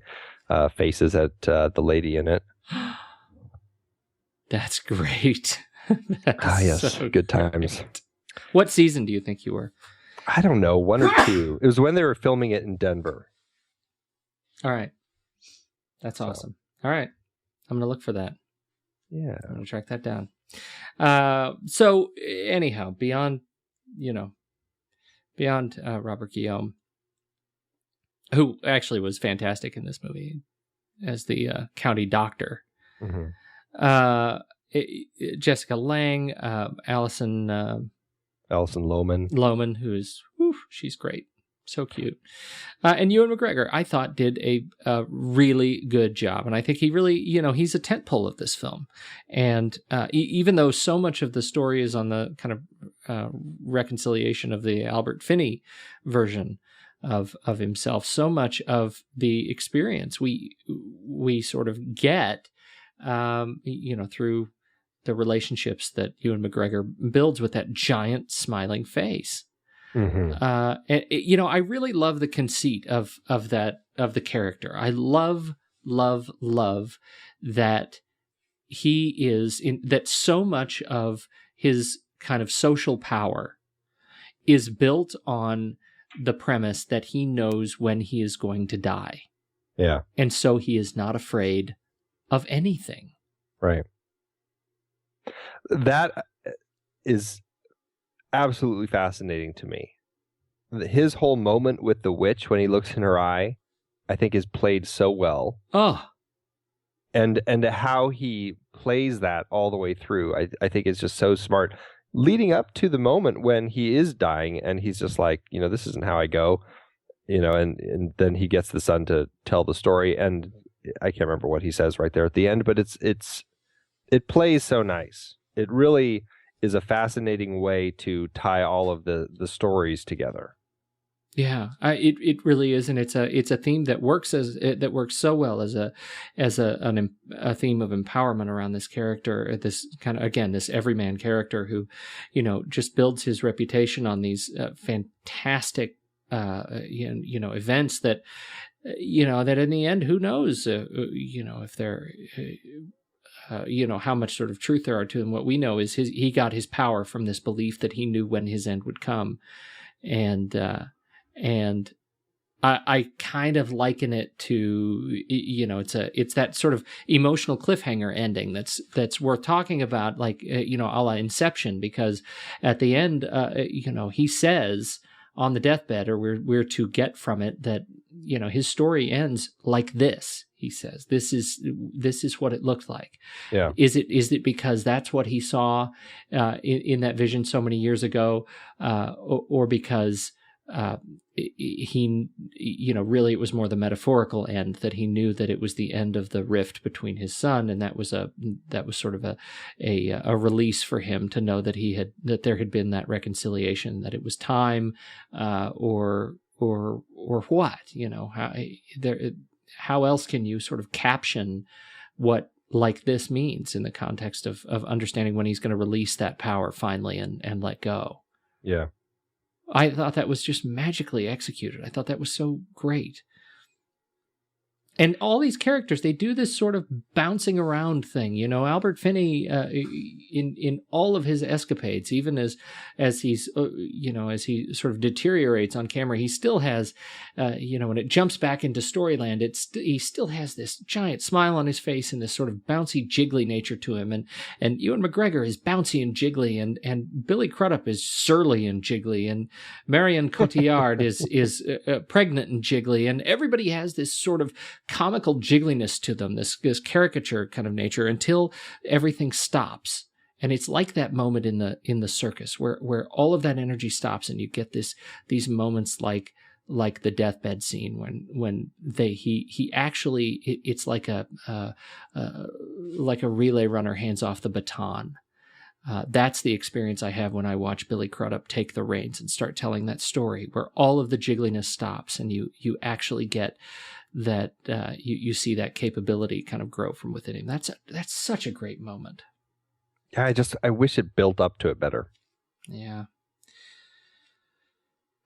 faces at the lady in it. That's great. Yes, so good times. Great. What season do you think you were? I don't know, 1 or 2. It was when they were filming it in Denver. All right. That's awesome. All right. I'm going to look for that. Yeah. I'm going to track that down. So anyhow, beyond Robert Guillaume, who actually was fantastic in this movie as the county doctor, Jessica Lange, Alison Lohman, who is, she's great. So cute. And Ewan McGregor, I thought, did a really good job. And I think he really, he's a tentpole of this film. And even though so much of the story is on the kind of reconciliation of the Albert Finney version of himself, so much of the experience we sort of get, through the relationships that Ewan McGregor builds with that giant smiling face. I really love the conceit of the character. I love that he is that so much of his kind of social power is built on the premise that he knows when he is going to die. Yeah. And so he is not afraid of anything. Right. That is absolutely fascinating to me. His whole moment with the witch when he looks in her eye, I think, is played so well. Oh. And how he plays that all the way through, I think is just so smart. Leading up to the moment when he is dying and he's just like, this isn't how I go, and then he gets the son to tell the story, and I can't remember what he says right there at the end, but it plays so nice. It really is a fascinating way to tie all of the stories together. Yeah, it really is, and it's a theme that works so well as a theme of empowerment around this character, this kind of, again, this everyman character who, just builds his reputation on these fantastic events that that in the end, who knows if they're how much sort of truth there are to him. What we know is he got his power from this belief that he knew when his end would come, and I kind of liken it to, it's that sort of emotional cliffhanger ending that's worth talking about, like, a la Inception, because at the end, he says on the deathbed, or we're to get from it that, his story ends like this. He says, this is what it looked like. Yeah. Is it because that's what he saw in that vision so many years ago, or because he, really it was more the metaphorical end, that he knew that it was the end of the rift between his son, and that was sort of a release for him to know that there had been that reconciliation, that it was time, or what, how else can you sort of caption what like this means in the context of understanding when he's going to release that power finally and let go. Yeah. I thought that was just magically executed. I thought that was so great. And all these characters, they do this sort of bouncing around thing. Albert Finney, in all of his escapades, even as he's, as he sort of deteriorates on camera, he still has, when it jumps back into Storyland, he still has this giant smile on his face and this sort of bouncy, jiggly nature to him. And Ewan McGregor is bouncy and jiggly, and Billy Crudup is surly and jiggly, and Marion Cotillard is pregnant and jiggly, and everybody has this sort of comical jiggliness to them, this caricature kind of nature, until everything stops. And it's like that moment in the circus where all of that energy stops, and you get these moments like the deathbed scene when he actually, it's like a relay runner hands off the baton. That's the experience I have when I watch Billy Crudup take the reins and start telling that story, where all of the jiggliness stops, and you actually get that, you see that capability kind of grow from within him. That's such a great moment. Yeah, I wish it built up to it better. Yeah.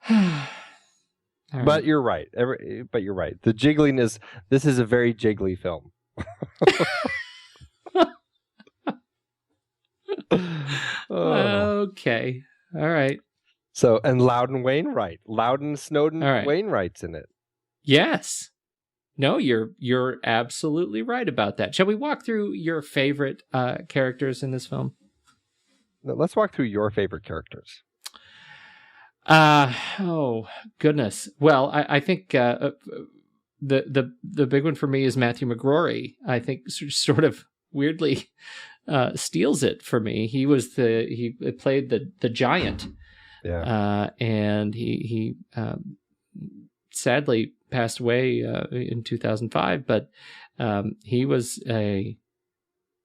But you're right. But you're right. The jiggliness. This is a very jiggly film. Okay. All right. So, and Loudon Snowden right. Wainwright's in it. Yes. No, you're absolutely right about that. Shall we walk through your favorite characters in this film? No, let's walk through your favorite characters. Oh goodness. Well, I think the big one for me is Matthew McGrory. I think sort of weirdly steals it for me. He played the giant. Yeah. And he sadly passed away in 2005, but he was a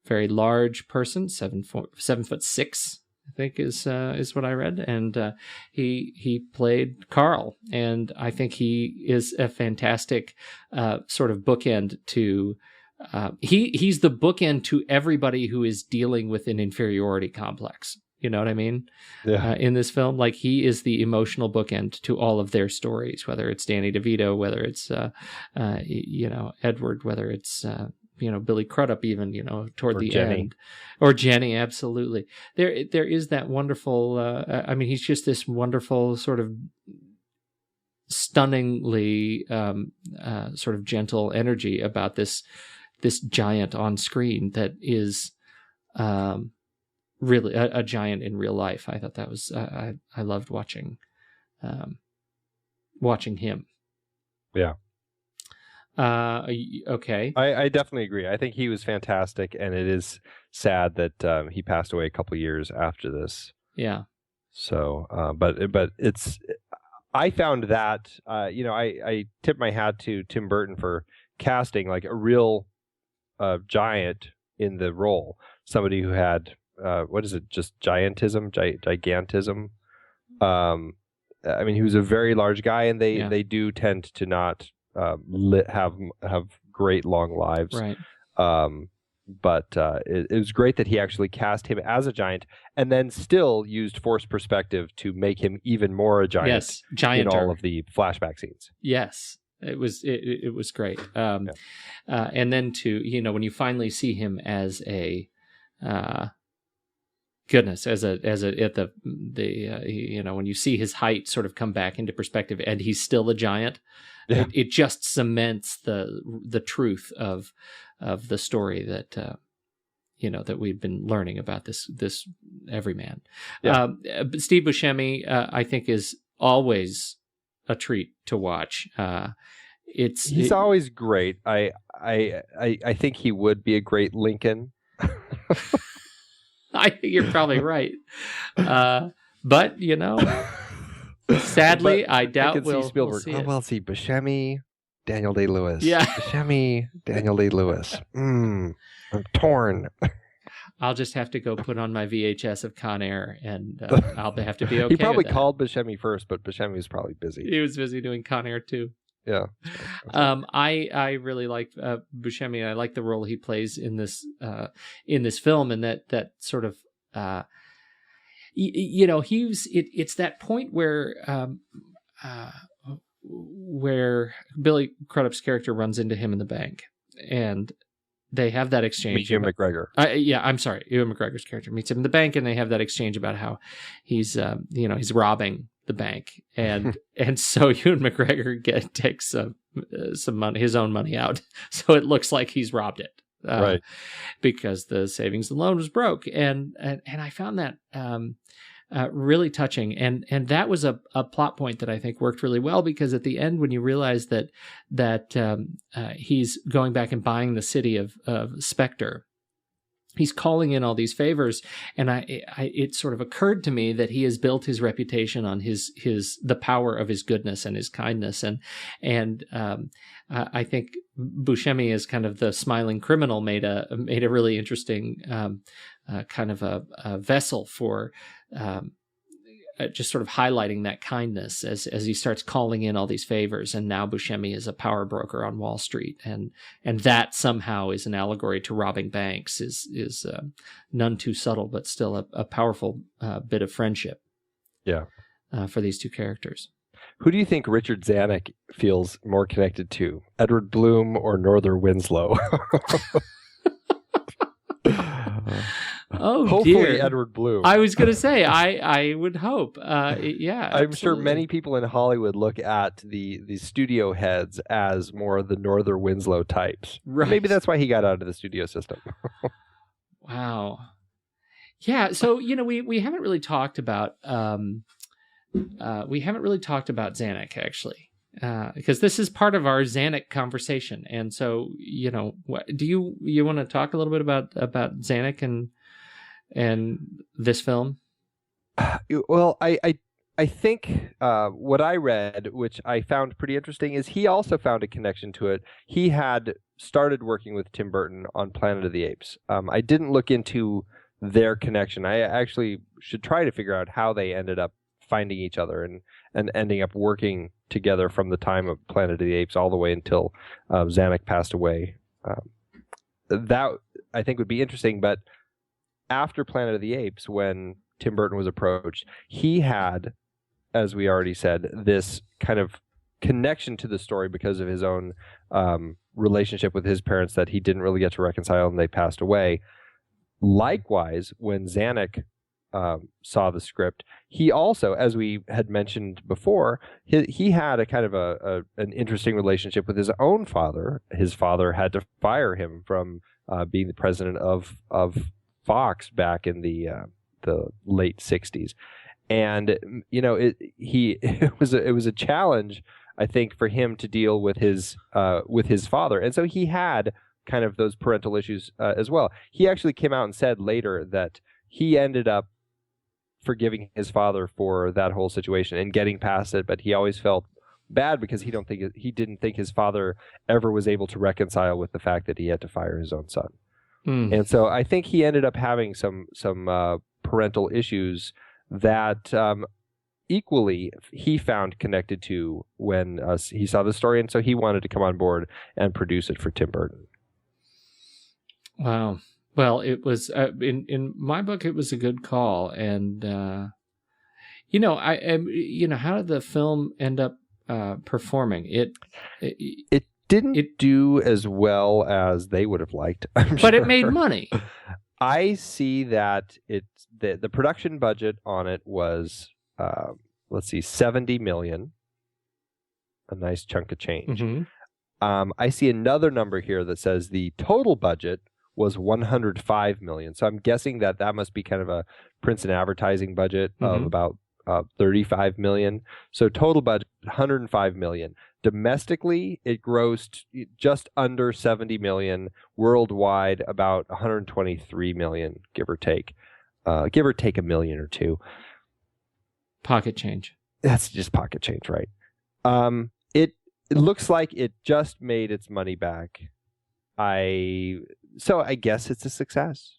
very large person, 7'6", I think is what I read, and he played Carl, and I think he is a fantastic sort of bookend to. He's the bookend to everybody who is dealing with an inferiority complex. You know what I mean? Yeah. In this film, like, he is the emotional bookend to all of their stories, whether it's Danny DeVito, whether it's, Edward, whether it's, Billy Crudup, even, toward the Jenny. end, or Jenny. Absolutely. There is that wonderful, he's just this wonderful sort of stunningly, sort of gentle energy about this giant on screen that is, really a giant in real life. I thought that was I loved watching him. Yeah. Okay. I definitely agree. I think he was fantastic, and it is sad that he passed away a couple years after this. Yeah. So, but it's. I found that I tip my hat to Tim Burton for casting like a real giant in the role. Somebody who had. What is it? Just gigantism. I mean, he was a very large guy, and Yeah. they do tend to not have great long lives. Right. But it was great that he actually cast him as a giant, and then still used forced perspective to make him even more a giant. Yes, in gianter. all of the flashback scenes. Yes, it was great. And then when you finally see him as a goodness, as a at the when you see his height sort of come back into perspective, and he's still a giant, it just cements the truth of the story that that we've been learning about this everyman. But Steve Buscemi, I think, is always a treat to watch. He's always great. I think he would be a great Lincoln. I think you're probably right. But sadly, I doubt we'll see Spielberg. We'll see Buscemi, Daniel Day-Lewis. Yeah. Buscemi, Daniel Day-Lewis. I'm torn. I'll just have to go put on my VHS of Con Air, and I'll have to be okay. He probably with that. called Buscemi first, but Buscemi was probably busy. He was busy doing Con Air too. Yeah. I really like Buscemi. I like the role he plays in this film, and that sort of it's that point where Billy Crudup's character runs into him in the bank, and they have that exchange. Ewan McGregor. I'm sorry. Ewan McGregor's character meets him in the bank, and they have that exchange about how he's robbing the bank, and so Ewan McGregor takes some money, his own money out, so it looks like he's robbed it, right? Because the savings and loan was broke, and I found that really touching, and that was a plot point that I think worked really well, because at the end, when you realize that he's going back and buying the city of Spectre, he's calling in all these favors, and it sort of occurred to me that he has built his reputation on the power of his goodness and his kindness, and I think Buscemi, as kind of the smiling criminal, made a really interesting kind of a vessel for just sort of highlighting that kindness as he starts calling in all these favors. And now Buscemi is a power broker on Wall Street, and that somehow is an allegory to robbing banks is none too subtle, but still a powerful bit of friendship. Yeah, for these two characters. Who do you think Richard Zanuck feels more connected to, Edward Bloom or Norther Winslow? Oh, hopefully dear. Edward Bloom. I was going to say, I would hope. Yeah, I'm sure many people in Hollywood look at the studio heads as more the Norther Winslow types. Right. Maybe that's why he got out of the studio system. Wow. Yeah. So we haven't really talked about Zanuck, actually, because this is part of our Zanuck conversation. And so do you want to talk a little bit about Zanuck and this film? Well, I think what I read, which I found pretty interesting, is he also found a connection to it. He had started working with Tim Burton on Planet of the Apes. I didn't look into their connection. I actually should try to figure out how they ended up finding each other and ending up working together from the time of Planet of the Apes all the way until Zanuck passed away. That, I think, would be interesting. But after Planet of the Apes, when Tim Burton was approached, he had, as we already said, this kind of connection to the story because of his own relationship with his parents that he didn't really get to reconcile, and they passed away. Likewise, when Zanuck saw the script, he also, as we had mentioned before, he had a kind of an interesting relationship with his own father. His father had to fire him from being the president of Fox back in the late 60s, and it was a challenge, I think, for him to deal with his father, and so he had kind of those parental issues as well. He actually came out and said later that he ended up forgiving his father for that whole situation and getting past it, but he always felt bad because he didn't think his father ever was able to reconcile with the fact that he had to fire his own son. And so I think he ended up having some parental issues that equally he found connected to when he saw the story, and so he wanted to come on board and produce it for Tim Burton. Wow. Well, it was in my book. It was a good call, and how did the film end up performing? It didn't do as well as they would have liked, but it made money. I see that the production budget on it was $70 million, a nice chunk of change. Mm-hmm. I see another number here that says the total budget was $105 million. So I'm guessing that must be kind of a print and advertising budget of about $35 million. So total budget $105 million. Domestically, it grossed just under $70 million. Worldwide, about $123 million, give or take $1 million or $2 million. Pocket change. That's just pocket change, right? It looks like it just made its money back. So I guess it's a success.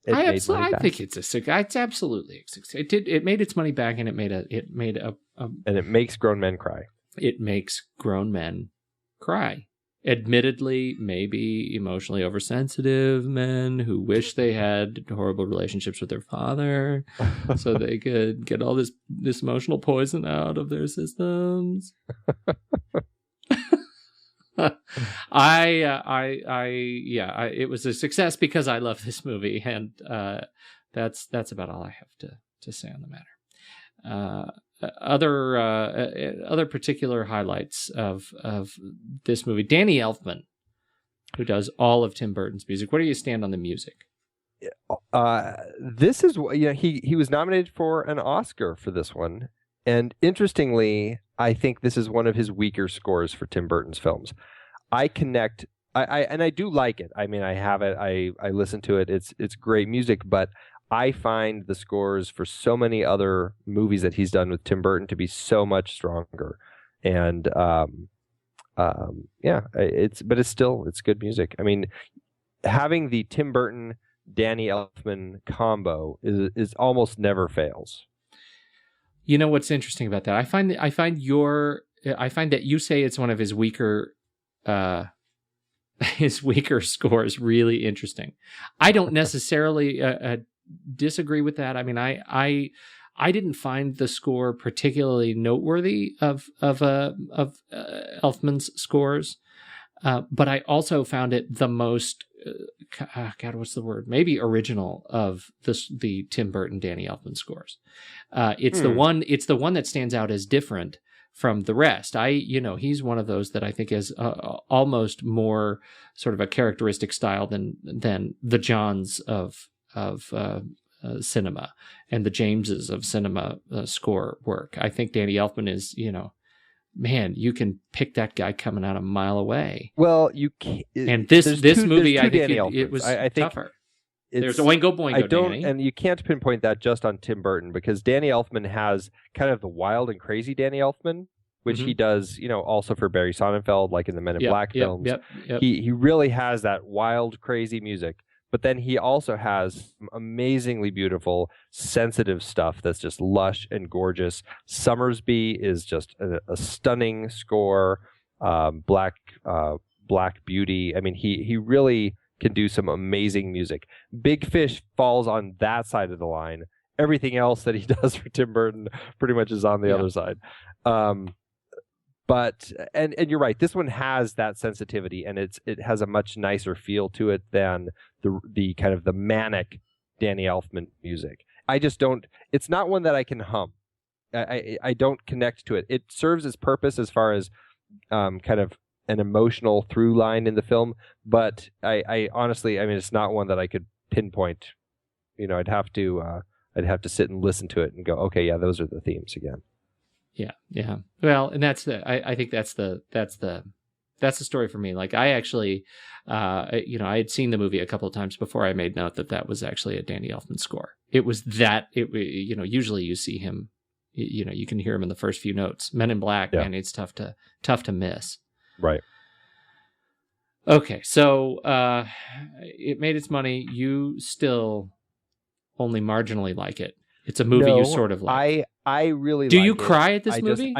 I think it's a success. It's absolutely a success. It made its money back, and it made a and it makes grown men cry. It makes grown men cry. Admittedly, maybe emotionally oversensitive men who wish they had horrible relationships with their father, so they could get all this emotional poison out of their systems. It was a success because I love this movie, and that's about all I have to say on the matter. Other particular highlights of this movie: Danny Elfman, who does all of Tim Burton's music. Where do you stand on the music? This is he was nominated for an Oscar for this one, and interestingly, I think this is one of his weaker scores for Tim Burton's films. I connect, and I do like it. I mean, I have it. I listen to it. It's great music, but I find the scores for so many other movies that he's done with Tim Burton to be so much stronger. And it's good music. I mean, having the Tim Burton Danny Elfman combo is almost never fails. You know what's interesting about that? I find that you say it's one of his weaker scores really interesting. I don't necessarily disagree with that. I mean, I didn't find the score particularly noteworthy of Elfman's scores, but I also found it the most what's the word? Maybe original of the Tim Burton Danny Elfman scores. It's the one that stands out as different from the rest. He's one of those that I think is almost more sort of a characteristic style than the Johns of cinema and the Jameses of cinema score work. I think Danny Elfman is, man, you can pick that guy coming out a mile away. Well, you can't. And this movie, I think it was tougher. There's Oingo Boingo, Danny. And you can't pinpoint that just on Tim Burton, because Danny Elfman has kind of the wild and crazy Danny Elfman, which he does, also for Barry Sonnenfeld, like in the Men in Black films. Yep. He really has that wild, crazy music. But then he also has amazingly beautiful, sensitive stuff that's just lush and gorgeous. Summersby is just a stunning score. Black Beauty. I mean, he really can do some amazing music. Big Fish falls on that side of the line. Everything else that he does for Tim Burton pretty much is on the other side. But you're right. This one has that sensitivity, and it has a much nicer feel to it than the kind of the manic Danny Elfman music. I just don't. It's not one that I can hum. I don't connect to it. It serves its purpose as far as kind of an emotional through line in the film, but I honestly, I mean, it's not one that I could pinpoint. I'd have to sit and listen to it and go, okay, yeah, those are the themes again. Yeah. Well, and I think that's the story for me. Like, I actually, I had seen the movie a couple of times before I made note that was actually a Danny Elfman score. It was usually you see him, you can hear him in the first few notes. Men in Black, man, it's tough to miss. Right. Okay. So, it made its money. You still only marginally like it. It's a movie you sort of like. I really Do like you it. cry at this movie?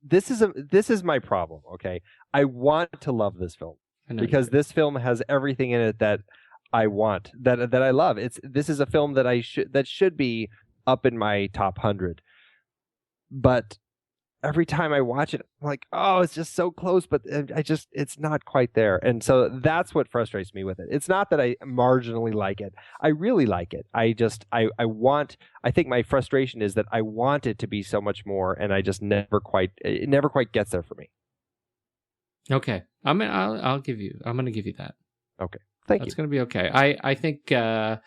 This is my problem, okay? I want to love this film because this film has everything in it that I want, that I love. This is a film that should be up in my top 100. But every time I watch it, I'm like, oh, it's just so close, but it's not quite there. And so that's what frustrates me with it. It's not that I marginally like it. I really like it. I think my frustration is that I want it to be so much more, and it never quite gets there for me. Okay. I'm going to give you that. Okay. Thank you. That's going to be okay. I think, I've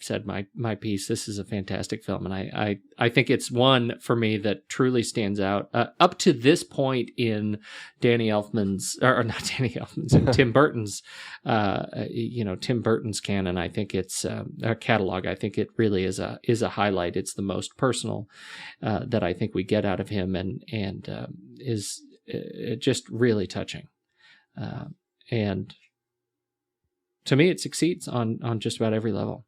said my piece. This is a fantastic film, and I think it's one for me that truly stands out. Up to this point in Danny Elfman's, or not Danny Elfman's, Tim Burton's, Tim Burton's canon. I think it's a catalog. I think it really is a highlight. It's the most personal that I think we get out of him, and is just really touching. And to me, it succeeds on just about every level.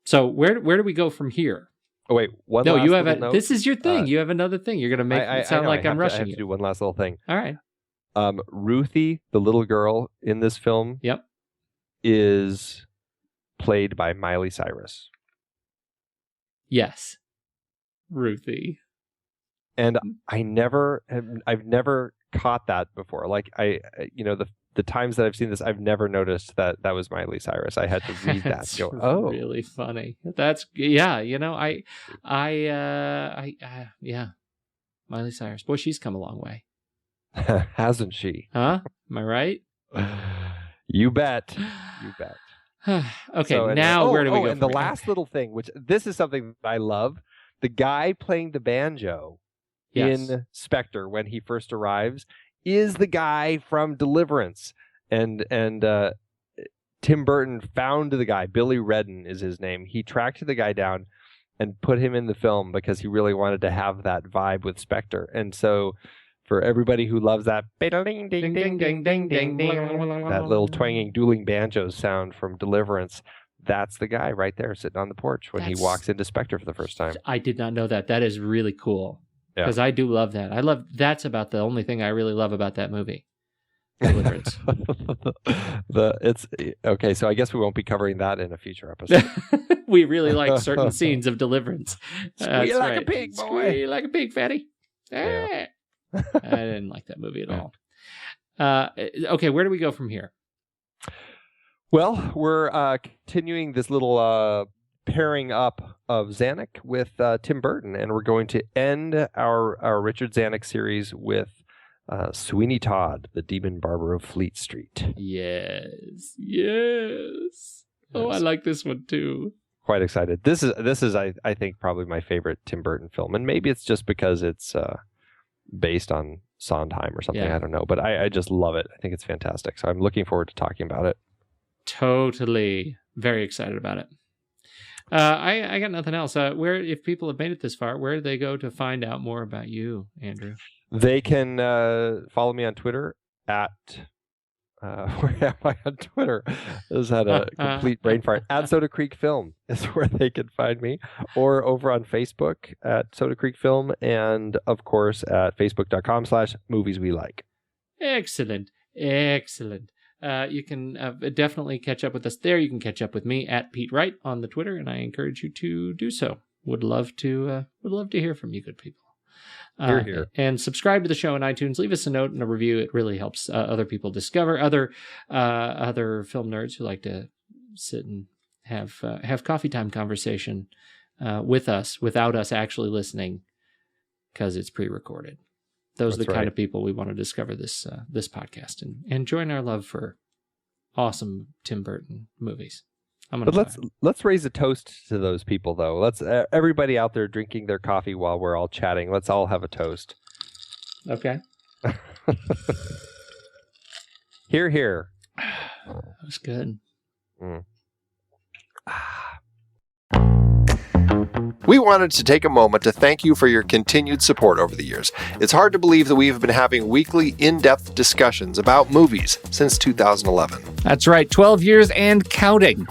So where do we go from here? Oh wait, no, you have note. This is your thing. You have another thing. You're going to make it sound like I'm rushing I have to do one last little thing. All right. Ruthie, the little girl in this film, is played by Miley Cyrus. Yes, Ruthie. And I've never caught that before. Like the times that I've seen this, I've never noticed that was Miley Cyrus. I had to read that. That's and go, oh, really funny. That's yeah. Miley Cyrus. Boy, she's come a long way, hasn't she? Huh? Am I right? You bet. You bet. Okay, so, now where do we go? And the last little thing, which this is something that I love, the guy playing the banjo in Spectre when he first arrives is the guy from Deliverance, and Tim Burton found the guy. Billy Redden is his name. He tracked the guy down and put him in the film because he really wanted to have that vibe with Spectre. And so, for everybody who loves that ding ding ding ding ding ding ding, that little twanging dueling banjo sound from Deliverance, that's the guy right there sitting on the porch when he walks into Spectre for the first time. I did not know that. That is really cool. Because I do love that. That's about the only thing I really love about that movie. Deliverance. It's okay, so I guess we won't be covering that in a future episode. We really like certain squeeze of Deliverance. Squeal like a pig, boy. Squeal like a pig, fatty. Yeah. I didn't like that movie at all. Okay, where do we go from here? Well, we're continuing this little pairing up of Zanuck with Tim Burton, and we're going to end our Richard Zanuck series with Sweeney Todd, the Demon Barber of Fleet Street. Yes. Oh, I like this one too. Quite excited. This is I think probably my favorite Tim Burton film, and maybe it's just because it's based on Sondheim or something. I don't know, but I just love it. I think it's fantastic. So I'm looking forward to talking about it. Totally, very excited about it. I got nothing else. Where, if people have made it this far, where do they go to find out more about you, Andrew? They can follow me on Twitter at where am I on Twitter? This had a complete brain fart. At Soda Creek Film is where they can find me, or over on Facebook at Soda Creek Film, and of course at facebook.com/movieswelike. Excellent. You can definitely catch up with us there. You can catch up with me at Pete Wright on the Twitter, and I encourage you to do so. Would love to hear from you, good people. Here. And subscribe to the show on iTunes. Leave us a note and a review. It really helps other people discover other film nerds who like to sit and have coffee time conversation with us without us actually listening, because it's pre-recorded. Those are the kind of people we want to discover this podcast and join our love for awesome Tim Burton movies. Let's raise a toast to those people, though. Let's everybody out there drinking their coffee while we're all chatting. Let's all have a toast. Okay. Hear. That was good. We wanted to take a moment to thank you for your continued support over the years. It's hard to believe that we have been having weekly, in-depth discussions about movies since 2011. That's right, 12 years and counting.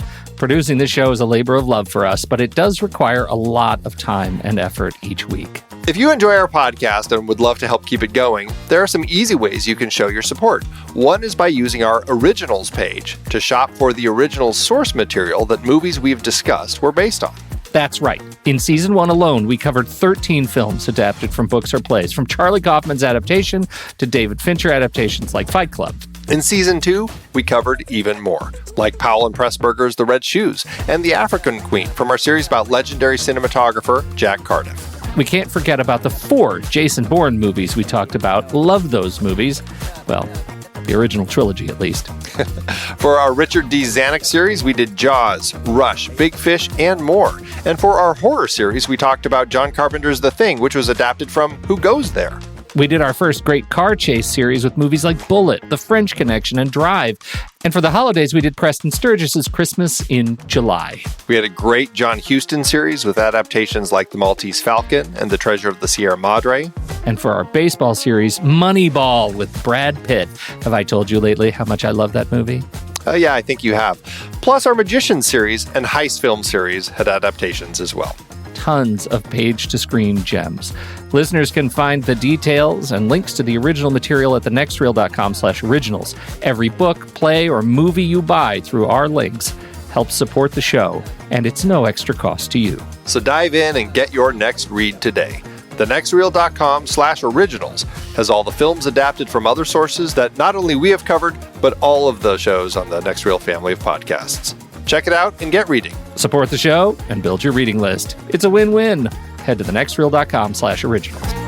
Producing this show is a labor of love for us, but it does require a lot of time and effort each week. If you enjoy our podcast and would love to help keep it going, there are some easy ways you can show your support. One is by using our Originals page to shop for the original source material that movies we've discussed were based on. That's right. In Season 1 alone, we covered 13 films adapted from books or plays, from Charlie Kaufman's adaptation to David Fincher adaptations like Fight Club. In Season 2, we covered even more, like Powell and Pressburger's The Red Shoes and The African Queen from our series about legendary cinematographer Jack Cardiff. We can't forget about the 4 Jason Bourne movies we talked about. Love those movies. Well, the original trilogy, at least. For our Richard D. Zanuck series, we did Jaws, Rush, Big Fish, and more. And for our horror series, we talked about John Carpenter's The Thing, which was adapted from Who Goes There? We did our first great car chase series with movies like Bullet, The French Connection, and Drive. And for the holidays, we did Preston Sturgis's Christmas in July. We had a great John Huston series with adaptations like The Maltese Falcon and The Treasure of the Sierra Madre. And for our baseball series, Moneyball with Brad Pitt. Have I told you lately how much I love that movie? Yeah, I think you have. Plus, our Magician series and Heist film series had adaptations as well. Tons of page-to-screen gems. Listeners can find the details and links to the original material at thenextreel.com/originals. Every book, play, or movie you buy through our links helps support the show, and it's no extra cost to you. So dive in and get your next read today. thenextreel.com/originals has all the films adapted from other sources that not only we have covered, but all of the shows on the Next Reel family of podcasts. Check it out and get reading. Support the show and build your reading list. It's a win-win. Head to thenextreel.com/originals.